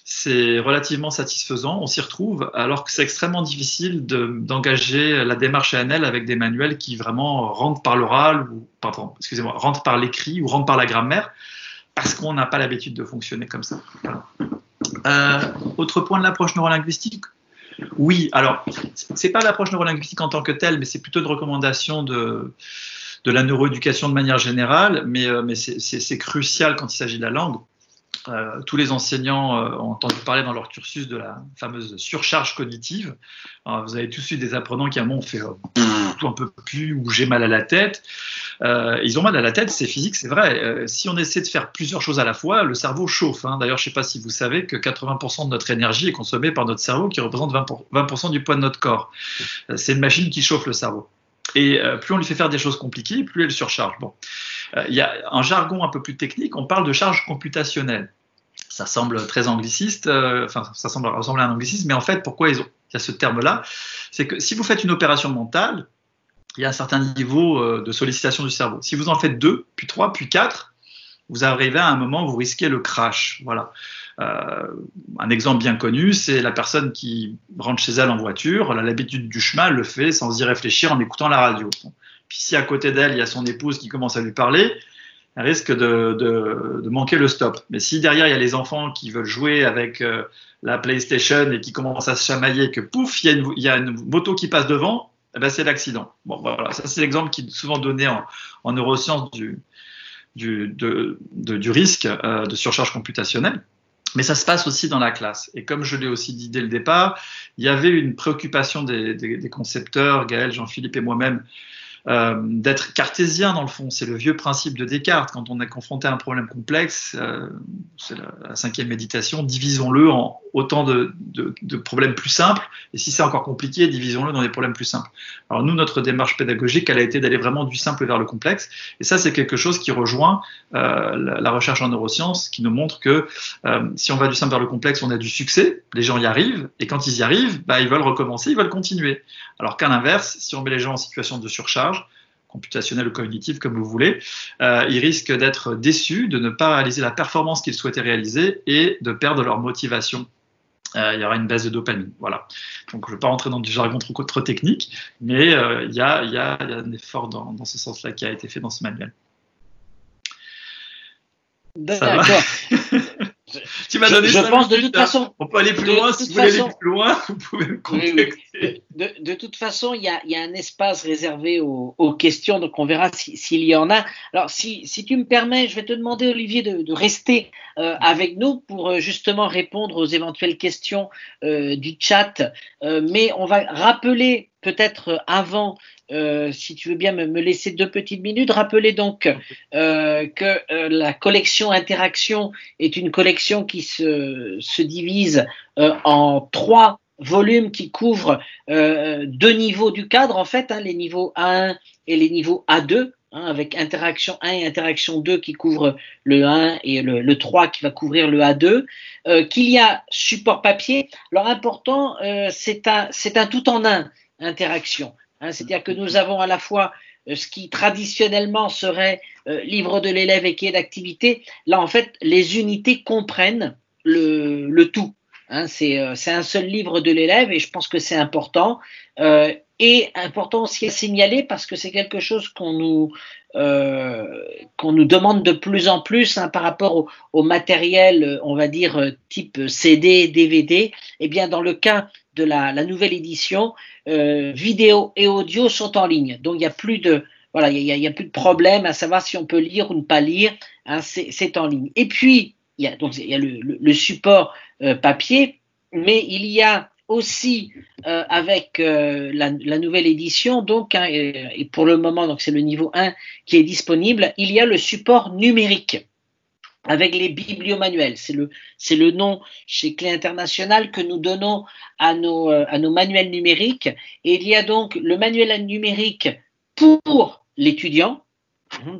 C'est relativement satisfaisant, on s'y retrouve, alors que c'est extrêmement difficile d'engager la démarche ANL avec des manuels qui vraiment rentrent par l'oral, rentrent par l'écrit ou rentrent par la grammaire, parce qu'on n'a pas l'habitude de fonctionner comme ça. Voilà. Autre point de l'approche neurolinguistique. Oui, alors, c'est pas l'approche neurolinguistique en tant que telle, mais c'est plutôt une recommandation de la neuroéducation de manière générale, mais c'est crucial quand il s'agit de la langue. Tous les enseignants ont entendu parler dans leur cursus de la fameuse surcharge cognitive. Alors, vous avez tous eu des apprenants qui à un moment ont fait un peu plus ou j'ai mal à la tête. Ils ont mal à la tête, c'est physique, c'est vrai. Si on essaie de faire plusieurs choses à la fois, le cerveau chauffe. D'ailleurs, je ne sais pas si vous savez que 80% de notre énergie est consommée par notre cerveau qui représente 20% du poids de notre corps. C'est une machine qui chauffe le cerveau. Et plus on lui fait faire des choses compliquées, plus elle surcharge. Bon. Il y a un jargon un peu plus technique, on parle de charge computationnelle. Ça semble très angliciste, ça semble ressembler à un anglicisme, mais en fait, pourquoi il y a ce terme-là? C'est que si vous faites une opération mentale, il y a un certain niveau de sollicitation du cerveau. Si vous en faites 2, puis 3, puis 4, vous arrivez à un moment où vous risquez le crash. Voilà. Un exemple bien connu, c'est la personne qui rentre chez elle en voiture, elle a l'habitude du chemin, elle le fait sans y réfléchir en écoutant la radio. Puis si à côté d'elle, il y a son épouse qui commence à lui parler, elle risque de manquer le stop. Mais si derrière, il y a les enfants qui veulent jouer avec la PlayStation et qui commencent à se chamailler, que pouf, il y a une moto qui passe devant, eh ben c'est l'accident. Bon, voilà, ça c'est l'exemple qui est souvent donné en neurosciences du risque de surcharge computationnelle. Mais ça se passe aussi dans la classe. Et comme je l'ai aussi dit dès le départ, il y avait une préoccupation des concepteurs, Gaël, Jean-Philippe et moi-même, d'être cartésien dans le fond. C'est le vieux principe de Descartes. Quand on est confronté à un problème complexe, c'est la 5e méditation, divisons-le en autant de problèmes plus simples, et si c'est encore compliqué, divisons-le dans des problèmes plus simples. Alors nous, notre démarche pédagogique, elle a été d'aller vraiment du simple vers le complexe, et ça c'est quelque chose qui rejoint la recherche en neurosciences, qui nous montre que si on va du simple vers le complexe, on a du succès, les gens y arrivent, et quand ils y arrivent, ils veulent recommencer, ils veulent continuer. Alors qu'à l'inverse, si on met les gens en situation de surcharge, computationnelle ou cognitive, comme vous voulez, ils risquent d'être déçus, de ne pas réaliser la performance qu'ils souhaitaient réaliser et de perdre leur motivation. Il y aura une baisse de dopamine. Voilà. Donc, je ne vais pas rentrer dans du jargon trop technique, mais il y a un effort dans ce sens-là qui a été fait dans ce manuel. D'accord. Tu m'as donné je pense de toute façon. On peut aller plus loin. Si vous voulez aller plus loin, vous pouvez me contacter. De toute façon, il y a un espace réservé aux questions, donc on verra s'il y en a. Alors, si tu me permets, je vais te demander, Olivier, de rester avec nous pour justement répondre aux éventuelles questions du chat. Mais on va rappeler peut-être avant, si tu veux bien me laisser 2 petites minutes, rappeler donc que la collection Interaction est une collection qui se divise en 3 volumes qui couvrent 2 niveaux du cadre, en fait, les niveaux A1 et les niveaux A2, avec Interaction 1 et Interaction 2 qui couvrent le 1 et le 3 qui va couvrir le A2, qu'il y a support papier. Alors important, c'est un tout en un, Interaction. C'est-à-dire que nous avons à la fois ce qui traditionnellement serait livre de l'élève et qui est d'activité. Là, en fait, les unités comprennent le tout. C'est un seul livre de l'élève et je pense que c'est important. Et important aussi à signaler parce que c'est quelque chose qu'on nous demande de plus en plus par rapport au matériel, on va dire type CD, DVD. Eh bien, dans le cas de la nouvelle édition, vidéo et audio sont en ligne. Donc, il n'y a plus de plus de problème à savoir si on peut lire ou ne pas lire. C'est en ligne. Et puis, il y a le support papier, mais il y a aussi avec la nouvelle édition, donc, hein, et pour le moment, donc c'est le niveau 1 qui est disponible, il y a le support numérique avec les bibliomanuels. C'est le nom chez Clé International que nous donnons à nos manuels numériques. Et il y a donc le manuel numérique pour l'étudiant.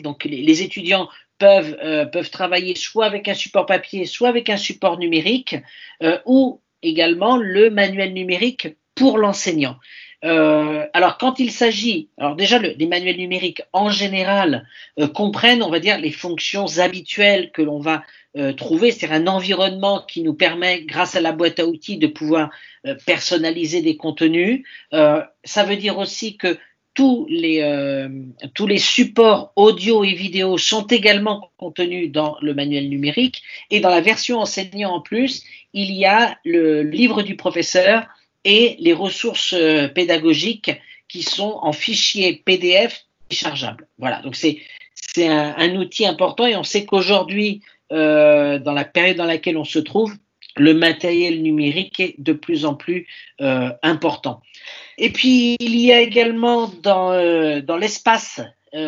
Donc les étudiants peuvent travailler soit avec un support papier, soit avec un support numérique, ou également le manuel numérique pour l'enseignant. Alors quand il s'agit, alors déjà les manuels numériques en général comprennent, on va dire, les fonctions habituelles que l'on va trouver, c'est-à-dire un environnement qui nous permet, grâce à la boîte à outils, de pouvoir personnaliser des contenus. Ça veut dire aussi que tous les supports audio et vidéo sont également contenus dans le manuel numérique, et dans la version enseignant en plus, il y a le livre du professeur et les ressources pédagogiques qui sont en fichier PDF téléchargeable. Voilà, donc c'est un outil important, et on sait qu'aujourd'hui, dans la période dans laquelle on se trouve, le matériel numérique est de plus en plus important. Et puis, il y a également dans l'espace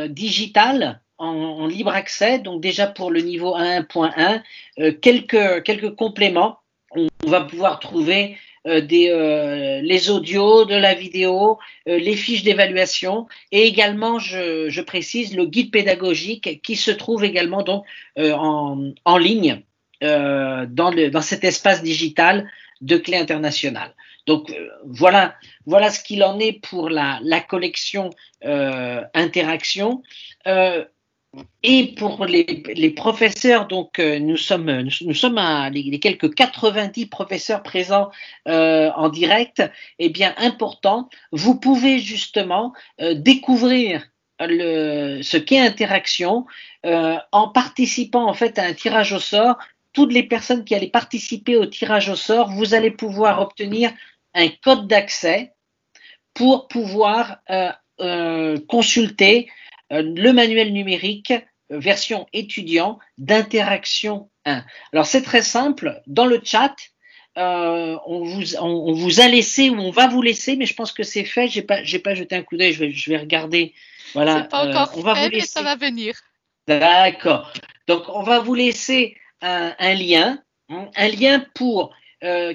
digital en libre accès, donc déjà pour le niveau 1.1, quelques compléments. On va pouvoir trouver les audios, de la vidéo, les fiches d'évaluation, et également, je précise, le guide pédagogique qui se trouve également donc en ligne dans cet espace digital de Clé International. Donc voilà ce qu'il en est pour la collection interaction. Et pour les professeurs, donc nous sommes à les quelques 90 professeurs présents en direct. Eh bien, important, vous pouvez justement découvrir ce qu'est interaction en participant en fait à un tirage au sort. Toutes les personnes qui allaient participer au tirage au sort, vous allez pouvoir obtenir un code d'accès pour pouvoir consulter le manuel numérique version étudiant d'interaction 1. Alors c'est très simple, dans le chat, on vous a laissé, ou on va vous laisser, mais je pense que c'est fait, j'ai pas jeté un coup d'œil, je vais regarder. Voilà, c'est pas encore on va fait, vous laisser. mais ça va venir. D'accord. Donc on va vous laisser un lien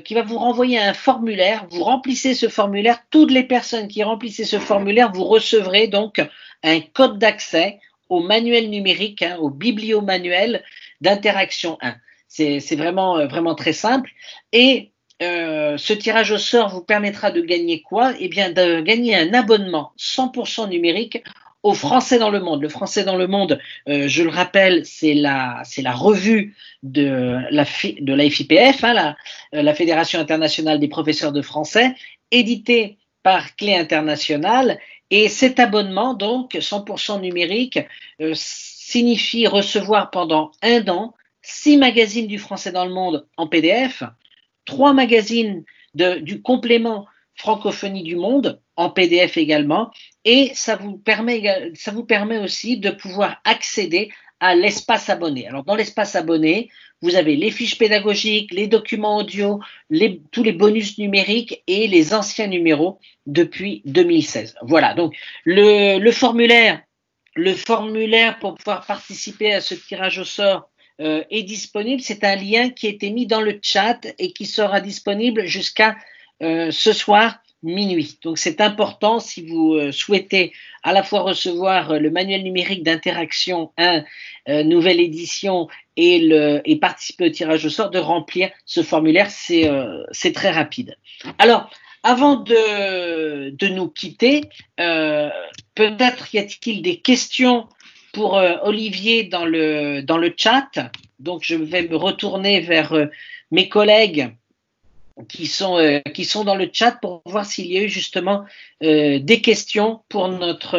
qui va vous renvoyer un formulaire. Vous remplissez ce formulaire. Toutes les personnes qui remplissez ce formulaire, vous recevrez donc un code d'accès au manuel numérique, au bibliomanuel d'interaction 1. C'est vraiment très simple. Et ce tirage au sort vous permettra de gagner quoi? Eh bien, de gagner un abonnement 100% numérique au Français dans le monde. Le Français dans le monde, je le rappelle, c'est la revue de la FIPF, la Fédération internationale des professeurs de français, éditée par Clé International. Et cet abonnement, donc 100% numérique, signifie recevoir pendant 1 an 6 magazines du Français dans le monde en PDF, 3 magazines du complément Francophonie du Monde en PDF également, et ça vous permet aussi de pouvoir accéder à l'espace abonné. Alors dans l'espace abonné, vous avez les fiches pédagogiques, les documents audio, tous les bonus numériques et les anciens numéros depuis 2016. Voilà, donc le formulaire pour pouvoir participer à ce tirage au sort est disponible. C'est un lien qui a été mis dans le chat et qui sera disponible jusqu'à ce soir minuit. Donc c'est important, si vous souhaitez à la fois recevoir le manuel numérique d'interaction 1 nouvelle édition et participer au tirage au sort, de remplir ce formulaire. C'est très rapide. Alors avant de nous quitter, peut-être y a-t-il des questions pour Olivier dans le chat. Donc je vais me retourner vers mes collègues qui sont dans le chat pour voir s'il y a eu justement des questions pour notre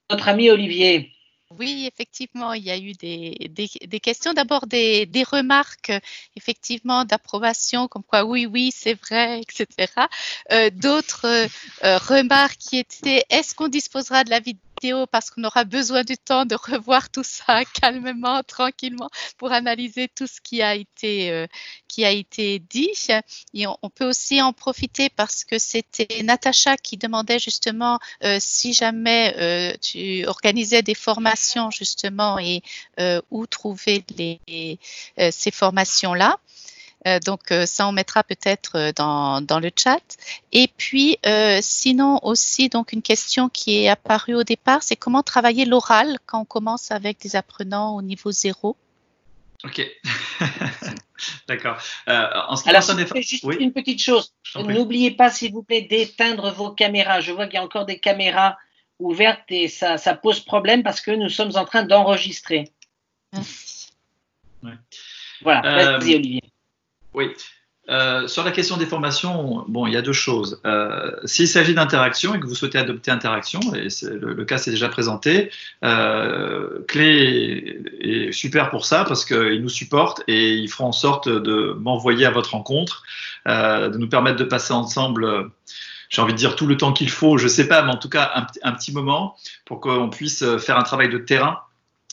ami Olivier. Oui, effectivement, il y a eu des questions. D'abord, des remarques, effectivement, d'approbation, comme quoi oui, c'est vrai, etc. D'autres remarques qui étaient, est-ce qu'on disposera de la vidéo vidéo parce qu'on aura besoin du temps de revoir tout ça calmement, tranquillement, pour analyser tout ce qui a été dit. Et on peut aussi en profiter parce que c'était Natacha qui demandait justement si jamais tu organisais des formations justement et où trouver ces formations-là. Donc ça on mettra peut-être dans le chat. Et puis sinon aussi donc une question qui est apparue au départ, c'est comment travailler l'oral quand on commence avec des apprenants au niveau 0. Ok, d'accord. Alors, juste une petite chose. N'oubliez pas, s'il vous plaît, d'éteindre vos caméras. Je vois qu'il y a encore des caméras ouvertes et ça pose problème parce que nous sommes en train d'enregistrer. Merci. Ouais. Voilà, vas-y Olivier. Oui. Sur la question des formations, bon, il y a deux choses. S'il s'agit d'interaction et que vous souhaitez adopter interaction, et le cas s'est déjà présenté, Clé est super pour ça parce qu'il nous supporte et il fera en sorte de m'envoyer à votre rencontre, de nous permettre de passer ensemble, j'ai envie de dire tout le temps qu'il faut, je sais pas, mais en tout cas un petit moment pour qu'on puisse faire un travail de terrain.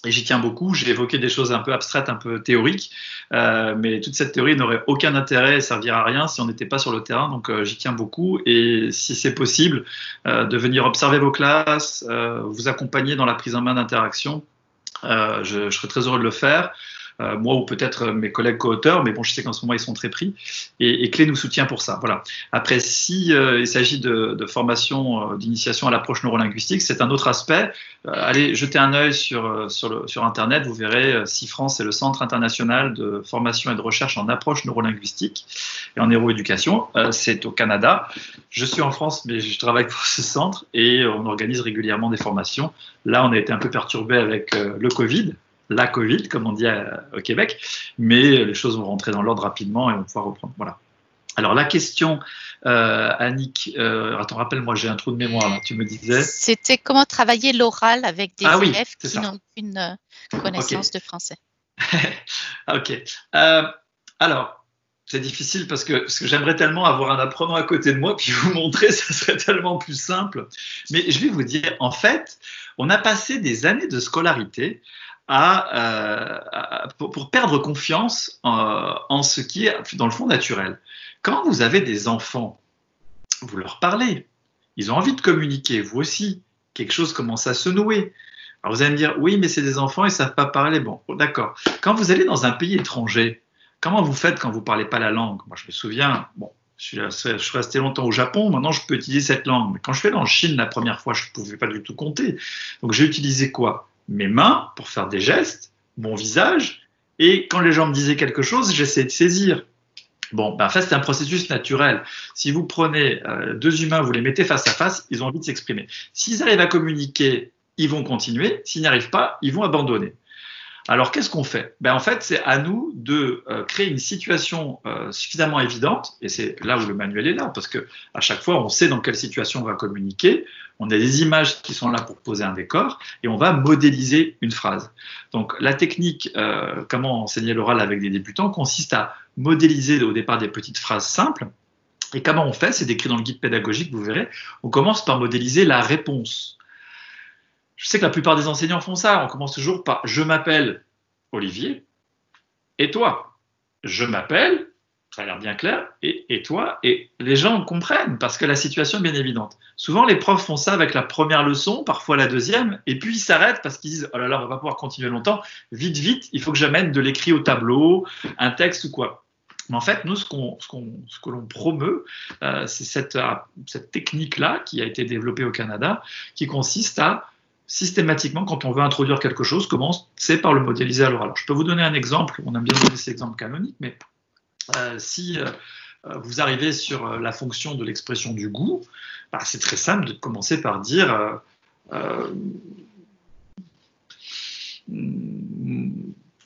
Et j'y tiens beaucoup. J'ai évoqué des choses un peu abstraites, un peu théoriques, mais toute cette théorie n'aurait aucun intérêt et servira à rien si on n'était pas sur le terrain. Donc j'y tiens beaucoup. Et si c'est possible, de venir observer vos classes, vous accompagner dans la prise en main d'interaction, je serais très heureux de le faire. Moi ou peut-être mes collègues co-auteurs, mais bon, je sais qu'en ce moment ils sont très pris. Et Clé nous soutient pour ça. Voilà. Après, si il s'agit de formation d'initiation à l'approche neurolinguistique, c'est un autre aspect. Allez jeter un œil sur Internet, vous verrez CIFRAN, c'est le Centre international de formation et de recherche en approche neurolinguistique et en neuroéducation. C'est au Canada. Je suis en France, mais je travaille pour ce centre et on organise régulièrement des formations. Là, on a été un peu perturbé avec le Covid. La Covid, comme on dit au Québec, mais les choses vont rentrer dans l'ordre rapidement et on va pouvoir reprendre. Voilà. Alors la question, Annick, attends, rappelle-moi, j'ai un trou de mémoire là, tu me disais. C'était comment travailler l'oral avec des élèves qui n'ont aucune connaissance de français. Ok. Alors, c'est difficile parce que j'aimerais tellement avoir un apprenant à côté de moi puis vous montrer, ça serait tellement plus simple. Mais je vais vous dire, en fait, on a passé des années de scolarité pour perdre confiance en ce qui est, dans le fond, naturel. Quand vous avez des enfants, vous leur parlez, ils ont envie de communiquer, vous aussi, quelque chose commence à se nouer. Alors vous allez me dire, oui, mais c'est des enfants, ils ne savent pas parler. Bon, d'accord. Quand vous allez dans un pays étranger, comment vous faites quand vous ne parlez pas la langue? Moi, je me souviens, bon, je suis resté longtemps au Japon, maintenant je peux utiliser cette langue. Mais quand je suis allé en Chine la première fois, je ne pouvais pas du tout compter. Donc j'ai utilisé quoi? Mes mains pour faire des gestes, mon visage, et quand les gens me disaient quelque chose, j'essayais de saisir. Bon, en fait, c'est un processus naturel. Si vous prenez deux humains, vous les mettez face à face, ils ont envie de s'exprimer. S'ils arrivent à communiquer, ils vont continuer. S'ils n'y arrivent pas, ils vont abandonner. Alors, qu'est-ce qu'on fait? En fait, c'est à nous de créer une situation suffisamment évidente, et c'est là où le manuel est là, parce que à chaque fois, on sait dans quelle situation on va communiquer, on a des images qui sont là pour poser un décor, et on va modéliser une phrase. Donc, la technique, comment enseigner l'oral avec des débutants, consiste à modéliser au départ des petites phrases simples, et comment on fait? C'est décrit dans le guide pédagogique, vous verrez, on commence par modéliser la réponse. Je sais que la plupart des enseignants font ça. On commence toujours par « je m'appelle Olivier » et toi. Je m'appelle, ça a l'air bien clair, et toi. Et les gens comprennent parce que la situation est bien évidente. Souvent, les profs font ça avec la première leçon, parfois la deuxième, et puis ils s'arrêtent parce qu'ils disent « oh là là, on va pas pouvoir continuer longtemps. Vite, vite, il faut que j'amène de l'écrit au tableau, un texte ou quoi ». Mais en fait, nous, ce que l'on promeut, c'est cette technique-là qui a été développée au Canada, qui consiste à systématiquement, quand on veut introduire quelque chose, commencer par le modéliser à l'oral. Alors, je peux vous donner un exemple, on aime bien donner cet exemple canonique, mais si vous arrivez sur la fonction de l'expression du goût, c'est très simple de commencer par dire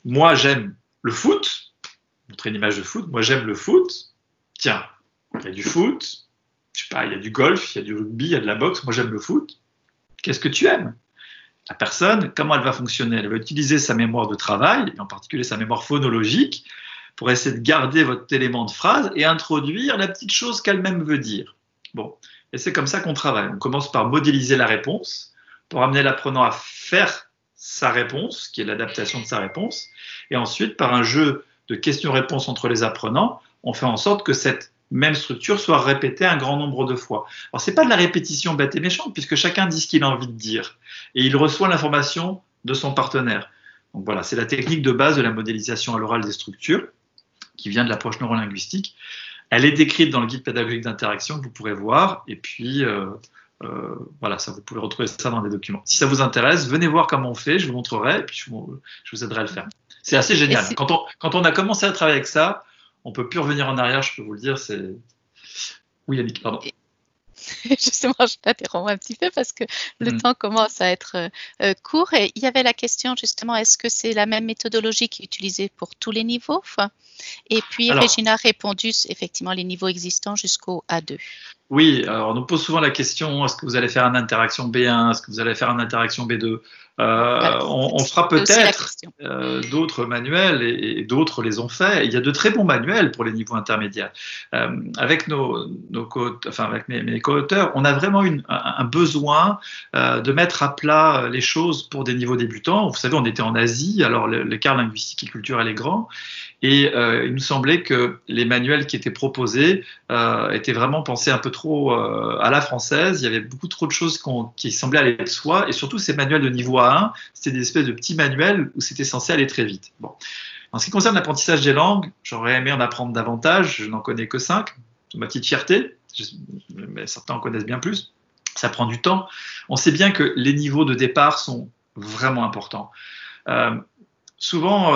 moi j'aime le foot, montrer une image de foot, moi j'aime le foot, tiens, il y a du foot, je sais pas, il y a du golf, il y a du rugby, il y a de la boxe, moi j'aime le foot, qu'est-ce que tu aimes? La personne, comment elle va fonctionner? Elle va utiliser sa mémoire de travail, et en particulier sa mémoire phonologique, pour essayer de garder votre élément de phrase et introduire la petite chose qu'elle-même veut dire. Bon, et c'est comme ça qu'on travaille. On commence par modéliser la réponse, pour amener l'apprenant à faire sa réponse, qui est l'adaptation de sa réponse. Et ensuite, par un jeu de questions-réponses entre les apprenants, on fait en sorte que cette même structure soit répétée un grand nombre de fois. Alors, c'est pas de la répétition bête et méchante, puisque chacun dit ce qu'il a envie de dire. Et il reçoit l'information de son partenaire. Donc voilà, c'est la technique de base de la modélisation à l'oral des structures, qui vient de l'approche neurolinguistique. Elle est décrite dans le guide pédagogique d'interaction que vous pourrez voir. Et puis, voilà, ça, vous pouvez retrouver ça dans les documents. Si ça vous intéresse, venez voir comment on fait, je vous montrerai, et puis je vous aiderai à le faire. C'est assez génial. Quand on a commencé à travailler avec ça, on ne peut plus revenir en arrière, je peux vous le dire. Oui, Yannick, pardon. Justement, je t'interromps un petit peu parce que le temps commence à être court. Et il y avait la question justement, est-ce que c'est la même méthodologie qui est utilisée pour tous les niveaux? Et puis, Régina a répondu, effectivement, les niveaux existants jusqu'au A2. Oui, alors on nous pose souvent la question, est-ce que vous allez faire une interaction B1, est-ce que vous allez faire une interaction B2? Voilà, on fera peut-être d'autres manuels et d'autres les ont fait. Il y a de très bons manuels pour les niveaux intermédiaires. Avec avec mes co-auteurs, on a vraiment un besoin de mettre à plat les choses pour des niveaux débutants. Vous savez, on était en Asie, alors l'écart linguistique et culturel est grand. Et il nous semblait que les manuels qui étaient proposés étaient vraiment pensés un peu trop à la française. Il y avait beaucoup trop de choses qui semblaient aller de soi. Et surtout, ces manuels de niveau A1, c'était des espèces de petits manuels où c'était censé aller très vite. Bon. En ce qui concerne l'apprentissage des langues, j'aurais aimé en apprendre davantage. Je n'en connais que 5, c'est ma petite fierté. Mais certains en connaissent bien plus. Ça prend du temps. On sait bien que les niveaux de départ sont vraiment importants. Souvent,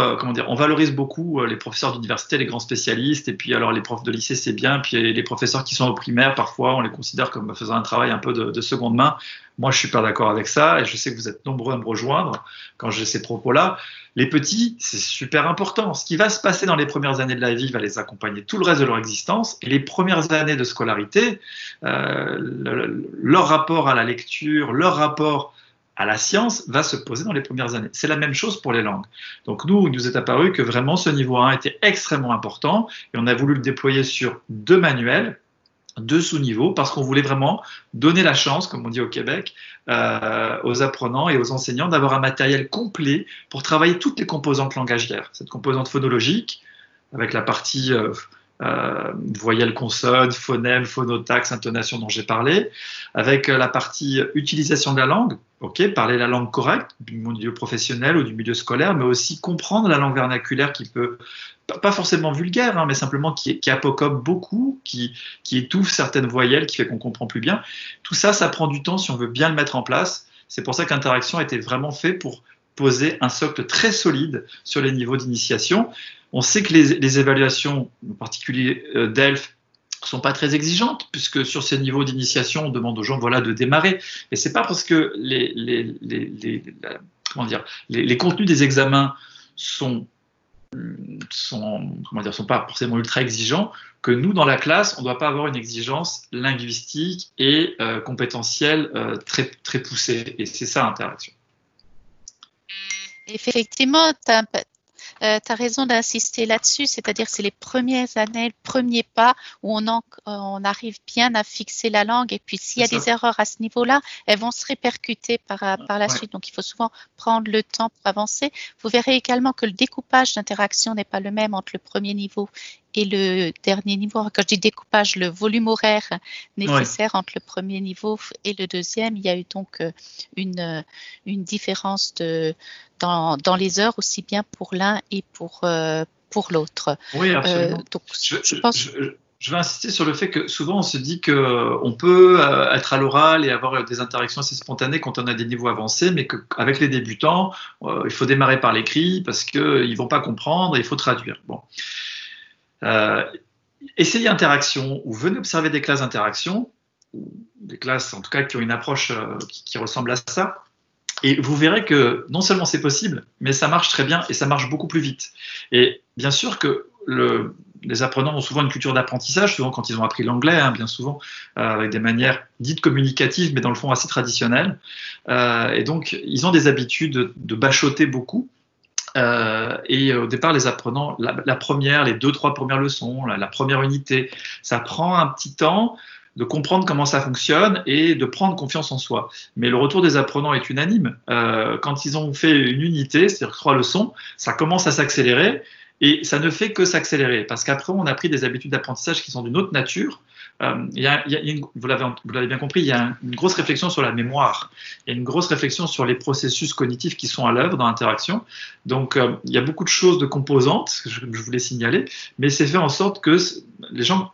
on valorise beaucoup les professeurs d'université, les grands spécialistes, et puis alors les profs de lycée, c'est bien, puis les professeurs qui sont au primaire, parfois, on les considère comme faisant un travail un peu de seconde main. Moi, je suis pas d'accord avec ça, et je sais que vous êtes nombreux à me rejoindre quand j'ai ces propos-là. Les petits, c'est super important. Ce qui va se passer dans les premières années de la vie va les accompagner tout le reste de leur existence, et les premières années de scolarité, leur rapport à la lecture, leur rapport à la science va se poser dans les premières années. C'est la même chose pour les langues. Donc nous, il nous est apparu que vraiment ce niveau 1 était extrêmement important et on a voulu le déployer sur 2 manuels, 2 sous-niveaux, parce qu'on voulait vraiment donner la chance, comme on dit au Québec, aux apprenants et aux enseignants d'avoir un matériel complet pour travailler toutes les composantes langagières. Cette composante phonologique, avec la partie voyelles, consonnes, phonèmes, phonotaxe, intonation dont j'ai parlé, avec la partie utilisation de la langue, parler la langue correcte du milieu professionnel ou du milieu scolaire, mais aussi comprendre la langue vernaculaire qui peut, pas forcément vulgaire, mais simplement qui apocope beaucoup, qui étouffe certaines voyelles, qui fait qu'on comprend plus bien. Tout ça, ça prend du temps si on veut bien le mettre en place. C'est pour ça qu'Interaction a été vraiment fait pour poser un socle très solide sur les niveaux d'initiation. On sait que les évaluations, en particulier d'ELF, sont pas très exigeantes, puisque sur ces niveaux d'initiation, on demande aux gens de démarrer. Et c'est pas parce que les contenus des examens sont pas forcément ultra exigeants que nous, dans la classe, on ne doit pas avoir une exigence linguistique et compétentielle très, très poussée. Et c'est ça l'interaction. Effectivement, tu as raison d'insister là-dessus, c'est-à-dire c'est les premières années, le premier pas où on arrive bien à fixer la langue et puis s'il y a des erreurs à ce niveau-là, elles vont se répercuter par la suite. Donc il faut souvent prendre le temps pour avancer. Vous verrez également que le découpage d'interaction n'est pas le même entre le premier niveau et le dernier niveau. Quand je dis découpage, le volume horaire nécessaire entre le premier niveau et le deuxième, il y a eu donc une différence dans les heures aussi bien pour l'un et pour l'autre. Oui, absolument. Donc, je vais insister sur le fait que souvent on se dit qu'on peut être à l'oral et avoir des interactions assez spontanées quand on a des niveaux avancés, mais qu'avec les débutants, il faut démarrer par l'écrit parce qu'ils ne vont pas comprendre et il faut traduire. Bon. Essayez interaction ou venez observer des classes d'interaction, ou des classes en tout cas qui ont une approche qui ressemble à ça. Et vous verrez que non seulement c'est possible, mais ça marche très bien et ça marche beaucoup plus vite. Et bien sûr que les apprenants ont souvent une culture d'apprentissage, souvent quand ils ont appris l'anglais, bien souvent, avec des manières dites communicatives, mais dans le fond assez traditionnelles. Et donc, ils ont des habitudes de bachoter beaucoup. Et au départ, les apprenants, les 2-3 premières leçons, la première unité, ça prend un petit temps de comprendre comment ça fonctionne et de prendre confiance en soi. Mais le retour des apprenants est unanime. Quand ils ont fait une unité, c'est-à-dire 3 leçons, ça commence à s'accélérer et ça ne fait que s'accélérer parce qu'après, on a pris des habitudes d'apprentissage qui sont d'une autre nature. Vous l'avez bien compris, il y a une grosse réflexion sur la mémoire, il y a une grosse réflexion sur les processus cognitifs qui sont à l'œuvre dans l'interaction. Donc, il y a beaucoup de choses de composantes que je voulais signaler, mais c'est fait en sorte que les gens,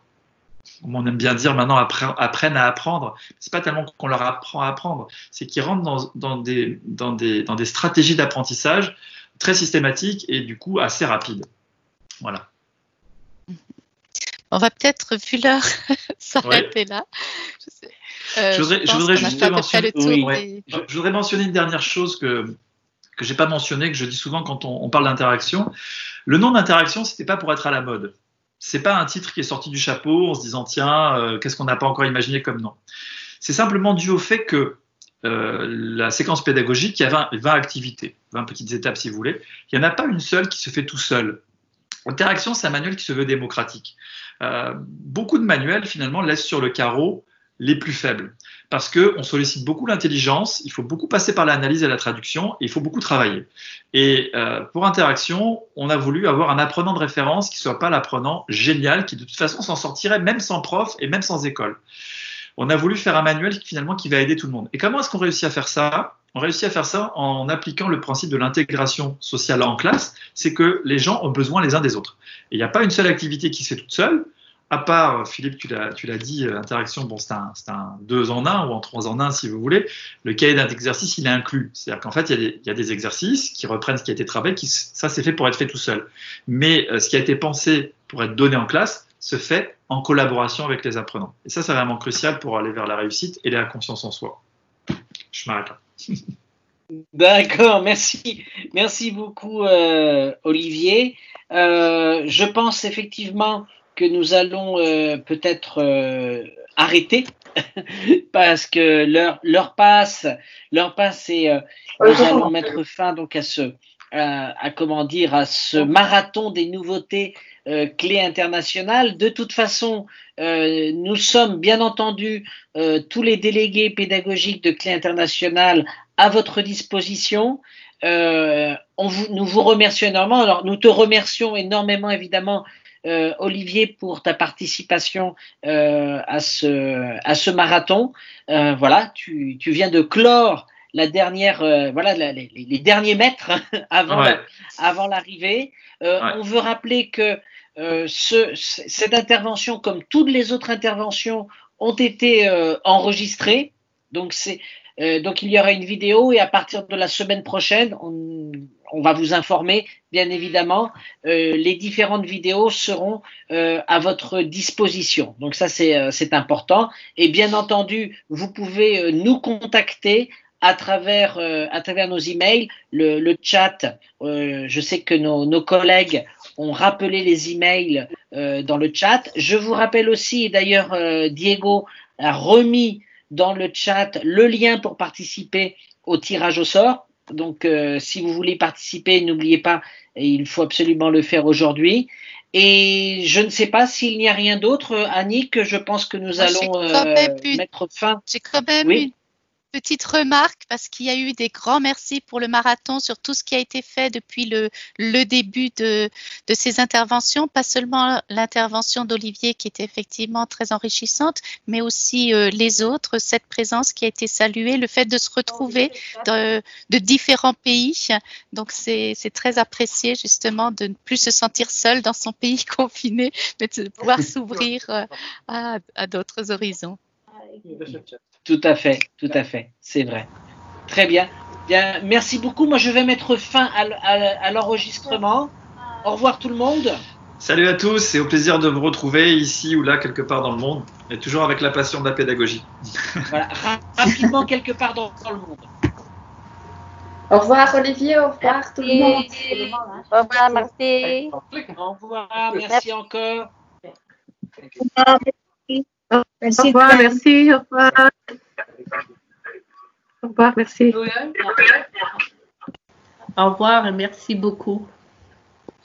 comme on aime bien dire maintenant, apprennent à apprendre. C'est pas tellement qu'on leur apprend à apprendre, c'est qu'ils rentrent dans des stratégies d'apprentissage très systématiques et du coup assez rapides. Voilà. On va peut-être, vu l'heure, s'arrêter là. Je voudrais juste mentionner une dernière chose que j'ai pas mentionné, que je dis souvent quand on parle d'interaction. Le nom d'interaction, c'était pas pour être à la mode. C'est pas un titre qui est sorti du chapeau en se disant tiens, qu'est-ce qu'on n'a pas encore imaginé comme nom. C'est simplement dû au fait que la séquence pédagogique, il y a 20 activités, 20 petites étapes si vous voulez. Il n'y en a pas une seule qui se fait tout seul. Interaction, c'est un manuel qui se veut démocratique. Beaucoup de manuels, finalement, laissent sur le carreau les plus faibles. Parce qu'on sollicite beaucoup l'intelligence, il faut beaucoup passer par l'analyse et la traduction, et il faut beaucoup travailler. Et pour Interaction, on a voulu avoir un apprenant de référence qui ne soit pas l'apprenant génial, qui de toute façon s'en sortirait même sans prof et même sans école. On a voulu faire un manuel finalement qui va aider tout le monde. Et comment est-ce qu'on réussit à faire ça ? On réussit à faire ça en appliquant le principe de l'intégration sociale en classe, c'est que les gens ont besoin les uns des autres. Et il n'y a pas une seule activité qui se fait toute seule, à part, Philippe, tu l'as dit, Interaction, bon, c'est un 2 en 1 ou en 3 en 1 si vous voulez. Le cahier d'exercice, il est inclus. C'est-à-dire qu'en fait, il y a des exercices qui reprennent ce qui a été travaillé, ça c'est fait pour être fait tout seul. Mais ce qui a été pensé pour être donné en classe se fait en collaboration avec les apprenants. Et ça, c'est vraiment crucial pour aller vers la réussite et la confiance en soi. Je m'arrête là. D'accord, merci beaucoup Olivier. Je pense effectivement que nous allons peut-être arrêter parce que l'heure passe et nous allons mettre fin donc à ce marathon des nouveautés clés internationales. De toute façon, nous sommes bien entendu tous les délégués pédagogiques de Clés internationales à votre disposition. Nous vous remercions énormément. Alors, nous te remercions énormément, évidemment, Olivier, pour ta participation à ce marathon. Voilà, tu viens de clore la dernière, les derniers mètres avant l'arrivée. On veut rappeler que cette intervention, comme toutes les autres interventions, ont été enregistrées. Donc il y aura une vidéo et à partir de la semaine prochaine, on va vous informer, bien évidemment. Les différentes vidéos seront à votre disposition. Donc ça, c'est important. Et bien entendu, vous pouvez nous contacter à travers nos emails, le chat. Je sais que nos collègues ont rappelé les emails dans le chat. Je vous rappelle aussi, et d'ailleurs Diego a remis dans le chat le lien pour participer au tirage au sort. Donc si vous voulez participer, n'oubliez pas, il faut absolument le faire aujourd'hui. Et je ne sais pas s'il n'y a rien d'autre, Annick, je pense que nous allons mettre fin. J'ai quand même une petite remarque parce qu'il y a eu des grands merci pour le marathon sur tout ce qui a été fait depuis le début de ces interventions, pas seulement l'intervention d'Olivier qui était effectivement très enrichissante, mais aussi les autres, cette présence qui a été saluée, le fait de se retrouver de différents pays. Donc c'est très apprécié justement de ne plus se sentir seul dans son pays confiné, mais de pouvoir s'ouvrir à d'autres horizons. Tout à fait, c'est vrai. Très bien. Bien, merci beaucoup. Moi, je vais mettre fin à l'enregistrement. Au revoir tout le monde. Salut à tous et au plaisir de vous retrouver ici ou là, quelque part dans le monde, et toujours avec la passion de la pédagogie. Voilà, rapidement quelque part dans le monde. Au revoir Olivier, au revoir tout le monde. Au revoir, merci. Au revoir, merci encore. Merci. Au revoir, merci. Au revoir. Au revoir, merci. Au revoir et merci beaucoup.